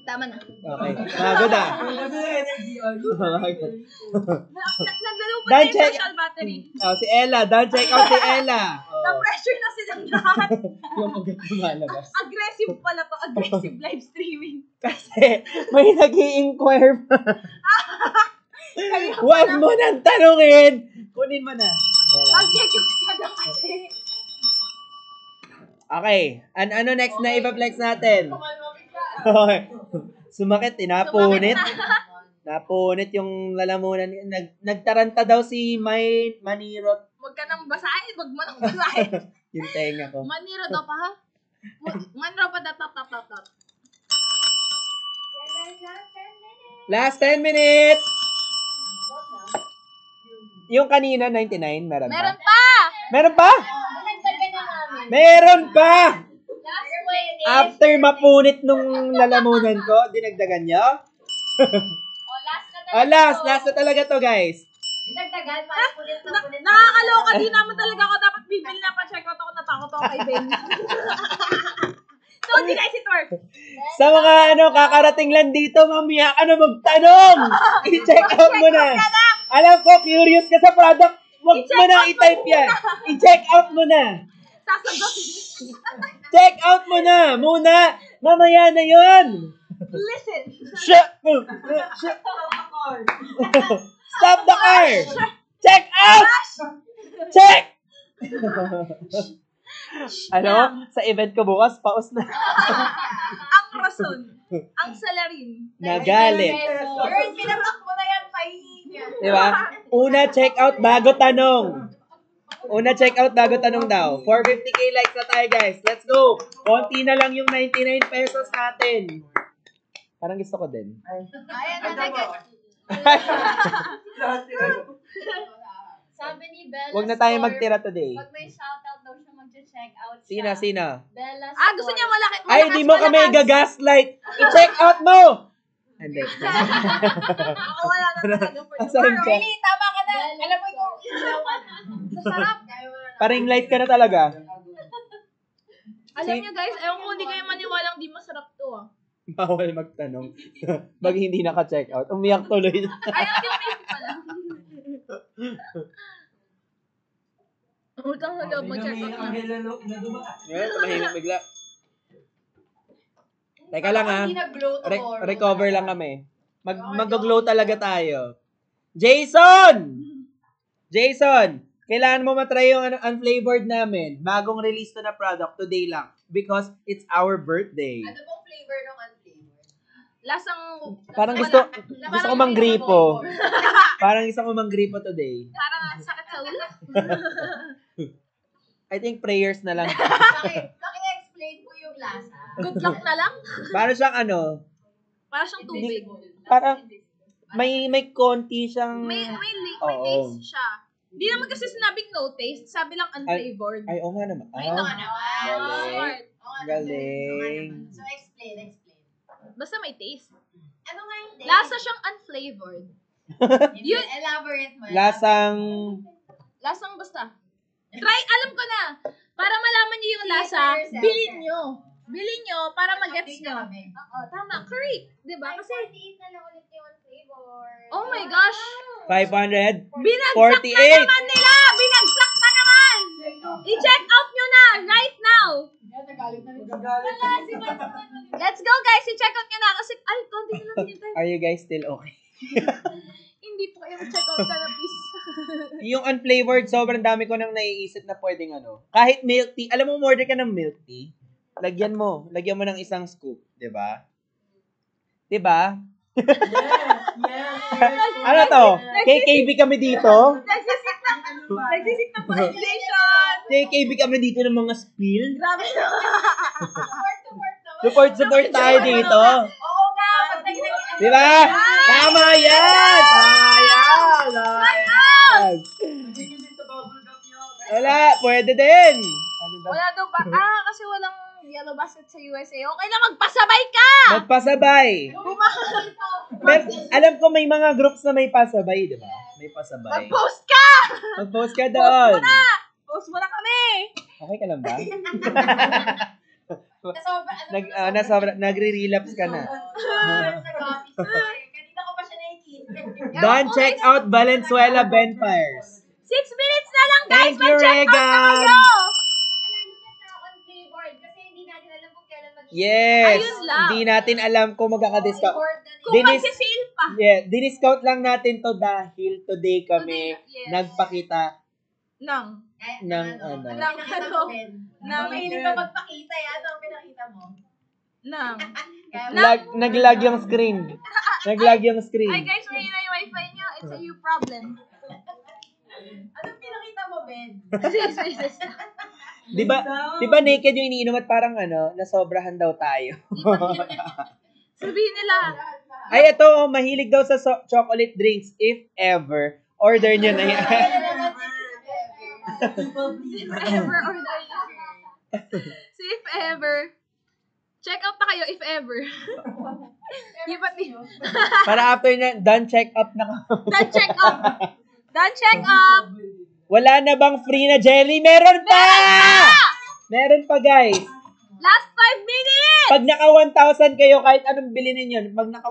S1: Tama na.
S2: Okay. Pagod ah.
S4: Kasi energy on.
S1: Naglaro pa
S2: Don't
S1: yung
S2: check.
S1: social battery.
S2: Oh, si Ella. Don't check out si Ella. Oh.
S1: Na-pressure na silang lahat.
S2: Yung agad lumalabas.
S1: Aggressive pala to. Aggressive live streaming.
S2: Kasi may nag-i-inquire pa. Huwag mo nang tanungin. Kunin mo na. Ayan na.
S1: Mag-check out ka na kasi.
S2: Okay. Ano next na ipa-flex natin? Okay. Sumakit, tinapunit. Napunit yung lalamunan. Nagtaranta daw si May Manirot.
S1: Huwag ka nang basahin. Huwag mo nang basahin.
S2: Yung tenga ko.
S1: Maniro to pa ha? Maniro pa datatatata.
S2: Last 10 minutes! Yung kanina, 99, meron pa?
S1: Meron pa!
S2: Meron pa?
S3: Dagdagan na namin.
S2: Meron pa!
S3: Last 20.
S2: After mapunit nung lalamunan ko, dinagdagan nyo?
S3: Last na
S2: Last na talaga to, guys.
S3: Dagdagan, para punit na punit.
S1: Nakakaloka, di naman talaga ako dapat bibili na pa-check out ako, natakot ako kay Ben. So, di guys, it works.
S2: Sa mga kakarating lang dito, mamaya ka na magtanong. I-check out mo na. Alam ko, curious ka sa product. Huwag mo na i-type yan. I-check out mo na.
S1: Sasagutin.
S2: Check out mo na. Muna. Mamaya na yun.
S1: Listen.
S2: Stop the car. Check out. Check. Ano? Sa event ko bukas, paus na.
S1: Ang rason. Ang salarin.
S2: Nagalit.
S3: Girl, pinapak mo na yan, pahihingi niya.
S2: Diba? Una check out bago tanong. Una check out bago tanong daw. 450k likes na tayo, guys. Let's go. Konti na lang yung 99 pesos natin. Parang gusto ko din.
S3: Ayan na, Sabi ni Bella
S2: Huwag na tayo
S3: Store,
S2: magtira today.
S3: pag may shoutout daw siya, mag-check out
S2: Sina,
S3: siya.
S2: sina?
S3: Bella Store.
S1: Gusto niya malaki.
S2: Ay, di mo kami gagaslight. I-check out mo. Hindi.
S1: Ako wala na talaga for you.
S2: Asan ka?
S3: Really, tama ka na. Alam mo yung sarap.
S2: Parang light ka na talaga.
S1: Alam niyo guys, ewan ko hindi kayo maniwalang di masarap to ah.
S2: Bawal magtanong. Pag hindi naka-check out. Umiyak tuloy.
S1: Ayaw din may pala. Utang na loob mag-check out na.
S2: Ngayon, tumahimik bigla. Teka lang ha.
S3: Hindi nag-glow tomorrow.
S2: Recover lang kami. Mag-glow talaga tayo. Jason! Jason! Kailangan mo matry yung unflavored namin. Bagong release to na product today lang. Because it's our birthday.
S3: Ano bang flavor ng unflavored?
S1: Lasang...
S2: Parang gusto ko manggripo. Parang gusto ko manggripo today.
S1: Parang sakit sa ulo.
S2: I think prayers na lang.
S3: Paki-explain mo yung lasa.
S1: Good luck na lang.
S2: Parang siyang
S1: Parang siyang tubig.
S2: parang may konti siyang...
S1: May
S2: Oo.
S1: taste siya. Hindi naman kasi sinabing no taste. Sabi lang unflavored.
S2: Ay, oo nga naman.
S3: Ay, ito nga naman.
S2: Galing.
S3: So, explain.
S1: Basta may taste.
S3: Ano nga yung taste?
S1: Lasa siyang unflavored.
S3: Yun, elaborate mo.
S1: Lasang basta. Try, alam ko na. Para malaman niyo yung lasa, bilhin nyo. Bilhin nyo para magets nyo. Oo, tama. Correct. Diba? Kasi,
S3: 48 na lang ulit yung flavor.
S1: oh my gosh.
S2: 500.
S1: Binagsak
S2: 48.
S1: na naman nila! Binagsak na naman! I-check out nyo na right now! Let's go guys! I-check out nyo na kasi, ay, konti na lang yun.
S2: Are you guys still okay?
S1: Hindi po kayo check out ka na please.
S2: Yung unflavored, sobrang dami ko nang naiisip na pwedeng kahit milk tea. Alam mo, order ka ng milk tea. Lagyan mo ng isang scoop. Diba? Diba? Ano to? KKB kami dito?
S1: Nagsisik ng population!
S2: KKB kami dito ng mga spill?
S1: Grabe
S2: Support tayo dito.
S3: Oo nga, pag naging
S2: Diba? Tama yan! Wala, pwede din.
S1: Wala daw ba? Kasi walang yellow basket sa USA. Okay na, magpasabay ka!
S2: Magpasabay. Pero, alam ko may mga groups na may pasabay, di ba? May pasabay.
S1: Mag-post ka!
S2: Mag-post ka doon.
S1: Post mo na kami!
S2: Okay ka lang ba?
S3: Nasobra,
S2: Nagre-relapse ka na.
S3: Kanina ko pa siya nakikita.
S2: Don't check out Valenzuela Benfires.
S1: 6 minutes na lang guys!
S2: Thank you,
S1: Mag-check out na
S2: Regan.
S1: kayo!
S3: Nakalalo na sa unflavored kasi hindi natin alam kung kailan
S2: Yes.
S1: Ayun lang.
S2: Hindi natin alam kung magkaka-discount.
S1: Kung
S2: Dinis-
S1: mag-sale pa.
S2: Yeah, diniscount lang natin to dahil today kami
S1: Yes.
S2: nagpakita
S1: Nang.
S2: ng
S3: Mahilig ka magpakita yan. Ano ang pinakita mo?
S1: Nang.
S2: Naglag yung screen. Naglag yung
S1: Ay
S2: screen.
S1: guys, may na yung wifi niyo. It's a you problem.
S3: Anong pinakita mo, Ben?
S2: Di ba naked yung iniinom at parang nasobrahan daw tayo.
S1: Sabihin nila.
S2: Ay, ito, mahilig daw sa chocolate drinks. If ever, order nyo na yan.
S1: If ever order nyo. So if ever. Check out na kayo if ever. Yung pati.
S2: Para after na, done check up na ka.
S1: Done check up. Done check up.
S2: Wala na bang free na jelly? Meron pa! Meron pa, guys.
S1: Last 5 minutes!
S2: Pag naka 1,000 kayo, kahit anong bilhin ninyo, pag naka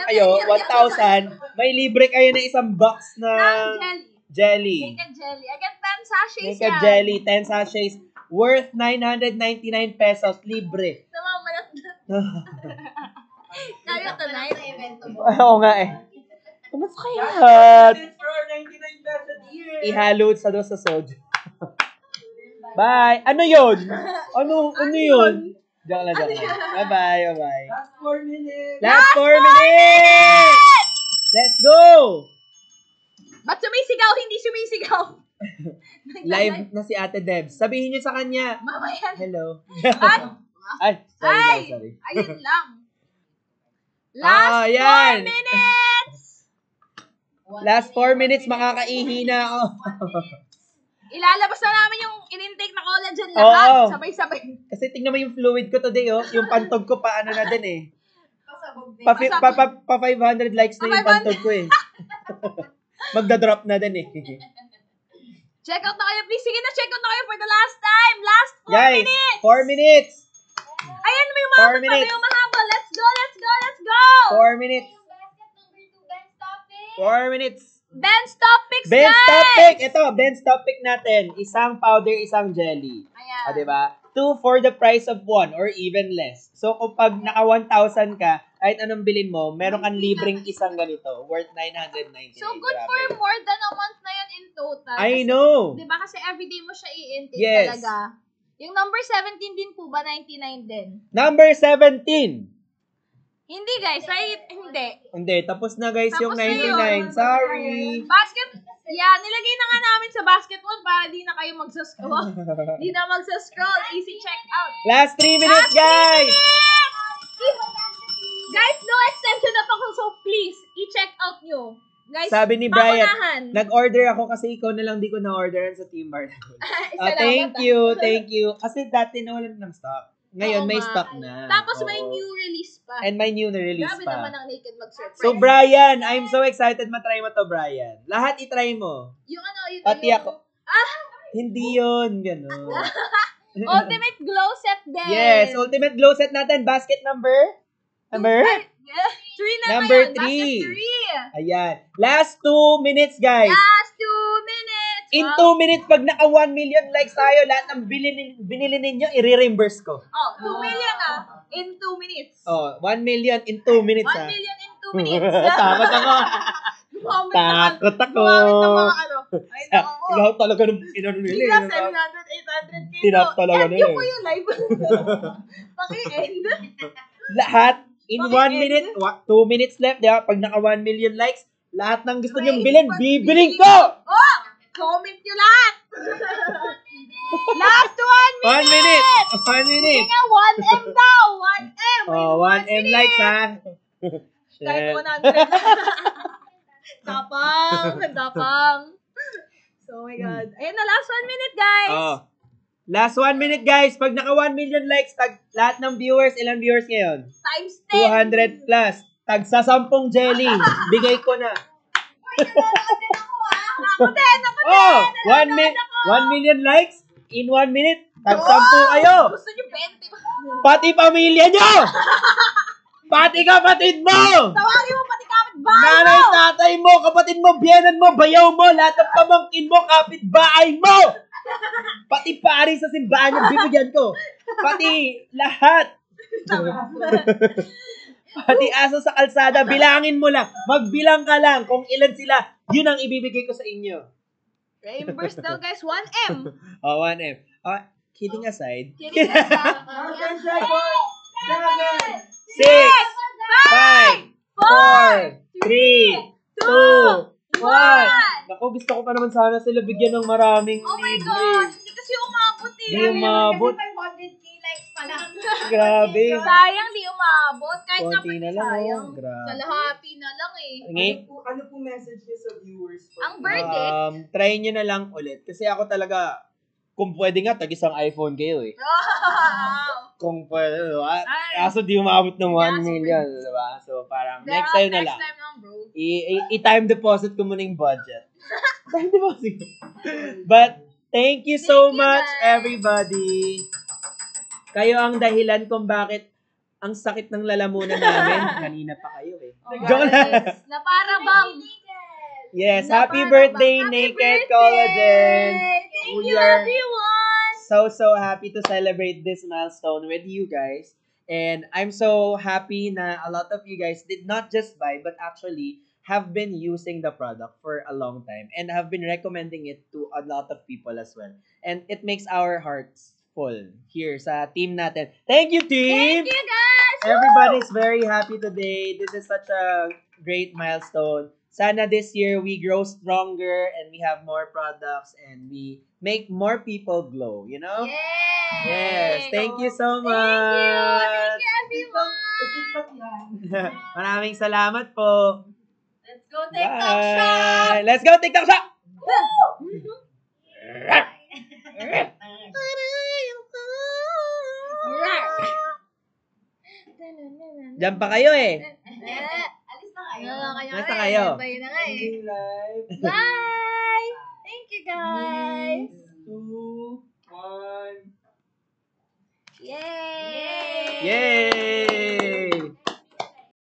S2: kayo, 1,000, may libre kayo na isang box
S1: Ng
S2: na
S1: jelly.
S2: jelly.
S1: Naked jelly. Again, 10 sachets
S2: Naked
S1: yan.
S2: jelly, 10 sachets, worth 999 pesos, libre.
S1: Namamalat na. Kaya tonight.
S3: Sa evento mo.
S2: Oo nga eh. Mas kaya?
S4: For 99 pesos here.
S2: Ihalo sa doon sa soju. Bye! Ano yun? Ano yun? Joke lang. Bye-bye.
S4: Last 4 minutes.
S2: Last 4 minutes! Let's go!
S1: Ba't sumisigaw? Hindi sumisigaw.
S2: Live na si Ate Debs. Sabihin niyo sa kanya.
S1: Mamaya.
S2: Hello.
S1: Ay!
S2: Ay, sorry.
S1: Ayun lang. Last 4
S2: yan.
S1: minutes!
S2: Last 4 minutes, makakaihi na ako.
S1: Ilalabas na namin yung in-intake na collagen lahat.
S2: Oo.
S1: Sabay-sabay.
S2: Kasi tingnan mo yung fluid ko today, oh. Yung pantog ko, paano na din eh.
S3: Pasabog din.
S2: Pa 500 likes na yung pantog ko eh. Magda-drop na din eh.
S1: Check out na kayo, please. Sige na, check out na kayo for the last time. Last 4
S2: Guys,
S1: minutes.
S2: 4 minutes.
S1: Ayan, may
S2: 4
S1: umabot pa,
S2: minutes.
S1: may umahaba. Let's go, let's go, let's go.
S2: 4 minutes.
S3: Yung basket number 2, Ben, stop it.
S2: 4 minutes.
S1: Ben's topics,
S2: Ben's
S1: guys.
S2: topic. Ito, Ben's topic natin. Isang powder, isang jelly.
S1: Ayan.
S2: Diba? 2 for the price of 1 or even less. So, kung pag naka 1,000 ka, kahit anong bilhin mo, meron kang libreng isang ganito, worth 999.
S1: So, good
S2: Grabe.
S1: for more than a month na yan in total.
S2: I know.
S1: Diba? Kasi everyday mo siya i-intake
S2: Yes.
S1: talaga. Yung number 17 din po ba? 99 din?
S2: Number 17.
S1: Hindi, guys. Right? Hindi.
S2: Hindi, tapos na guys yung
S1: Tapos na yun.
S2: 99. Sorry.
S1: Basket. Yeah, nilagay na nga namin sa basketball para di na kayo magsascroll. Di na magsascroll. Easy check out.
S2: Last 3 minutes, guys.
S1: Guys, no extension na to. So, please, i-check out nyo. Guys,
S2: Sabi ni Brian,
S1: paunahan.
S2: nag-order ako kasi ikaw na lang di ko na-orderan sa Team Mart.
S1: Salamat,
S2: Thank you. Kasi dati nawalan ng stock. Ngayon,
S1: Oo
S2: may
S1: nga.
S2: stock na.
S1: Tapos may
S2: Oo.
S1: new release pa.
S2: And may new na release
S1: Grabe
S2: pa.
S1: naman ang Naked mag-surprise.
S2: So, Brian, I'm so excited matry mo to, Brian. Lahat itry mo.
S1: yung ano, yung...
S2: Pati
S1: yung-
S2: ako. Hindi yun, gano'n.
S1: Ultimate glow set din.
S2: Yes, ultimate glow set natin. Basket number? Number?
S1: 3 na
S2: Number
S1: ngayon. Basket
S2: 3. Ayan. Last 2 minutes, guys.
S1: Last 2 minutes.
S2: In 2 minutes, pag naka 1 million likes tayo, lahat ng binili ninyo, i-reimburse ko.
S1: Oh, 2 million in 2 minutes.
S2: Oh, 1 million in 2 minutes,
S1: 1
S2: ha?
S1: million in 2 minutes.
S2: Takot ako.
S1: Gumamit naman.
S2: Takot ako.
S1: Gumamit ng mga ano. Ay, nako.
S2: Lahat talaga ng inano nila.
S1: Bigla 700, 800 k.
S2: Tinap talaga nila.
S1: Yung ko yung live. Paki-end.
S2: Lahat in 1 minute, 2 minutes left, di ba? Pag naka 1 million likes, lahat ng gusto niyong bilhin, bibiling ko!
S1: Oh! Comment nyo lahat! Last 1 minute!
S2: 1 minute! 1 minute!
S1: Nga, 1M daw! 1M!
S2: Oh, 1M likes, ha?
S1: Kahit
S2: Shit.
S1: 100. Tapang! Tapang! So, oh my God. Ayun na, last 1 minute, guys!
S2: Oh. Last 1 minute, guys. Pag naka 1 million likes, lahat ng viewers, ilan viewers ngayon?
S1: Times 10!
S2: 200 plus. Tag sa 10 jelly. Bigay ko na.
S1: Ako din! Ako din!
S2: Oh, 1 million likes in 1 minute. Tag 10 kayo.
S1: Gusto nyo 20?
S2: Pati pamilya nyo. Pati kapatid mo.
S1: Tawagin mo pati kapit-bahay
S2: Nanay,
S1: mo!
S2: tatay mo, kapatid mo, biyanan mo, bayaw mo, lahat ng pamangkin mo, kapitbahay mo. Pati pari sa simbahan niya, bibigyan ko. Pati lahat. Pati aso sa kalsada, bilangin mo lang. Magbilang ka lang kung ilan sila. Yun ang ibibigay ko sa inyo.
S1: Reimburse daw, guys. 1M!
S2: Oh, 1M. Kidding aside.
S1: Kidding us.
S4: 10 seconds. 7.
S2: 6, 5, 4, 3, 2, 1. Naku, gusto ko pa naman sana sila bigyan ng maraming
S1: Oh my
S2: libre.
S1: gosh! Hindi kasi umabot eh.
S2: Di umabot.
S3: 500k likes pa lang.
S2: Grabe.
S1: Sayang, di umabot. Kahit
S2: Konti na lang,
S1: sayang.
S2: oh. Grabe.
S1: Kalahati na lang eh.
S4: Ano po message niyo sa viewers po?
S1: Ang verdict.
S2: Try nyo na lang ulit. Kasi ako talaga, kung pwede nga, tag-isang iPhone kayo eh.
S1: Wow!
S2: Kung pwede, diba?
S1: Ay.
S2: Kaso di umabot ng 1
S1: Kaso,
S2: million, diba? So parang, next time na lang.
S1: Next time lang, bro.
S2: I-time deposit ko muna yung budget. Time deposit. But, thank you so
S1: Thank you,
S2: much,
S1: guys.
S2: everybody. Kayo ang dahilan kung bakit ang sakit ng lalamunan namin. Kanina pa kayo eh.
S1: Oh,
S2: Joke lang.
S1: guys. Na para bang.
S2: Yes,
S1: Na
S2: happy
S1: para
S2: birthday,
S1: bang.
S2: Naked
S1: Happy
S2: Collagen.
S1: birthday! Thank
S2: We
S1: you,
S2: are
S1: everyone!
S2: so happy to celebrate this milestone with you guys. And I'm so happy na a lot of you guys did not just buy, but actually have been using the product for a long time and have been recommending it to a lot of people as well. And it makes our hearts full here sa team natin. Thank you, team!
S1: Thank you, guys!
S2: Everybody's very happy today. This is such a great milestone. Sana this year we grow stronger and we have more products and we make more people glow, you know?
S1: Yay!
S2: Yes, thank you so
S1: Thank
S2: much.
S1: you, everyone!
S4: TikTok yan.
S2: Maraming salamat po.
S1: Let's go TikTok shop!
S2: Bye. Let's go TikTok shop. Diyan pa kayo eh.
S3: Alis na kayo.
S2: Nasa kayo?
S1: Bye na nga eh.
S4: Ending live.
S1: Bye! Thank you, guys!
S4: 2, 1.
S1: Yay!
S2: Yay!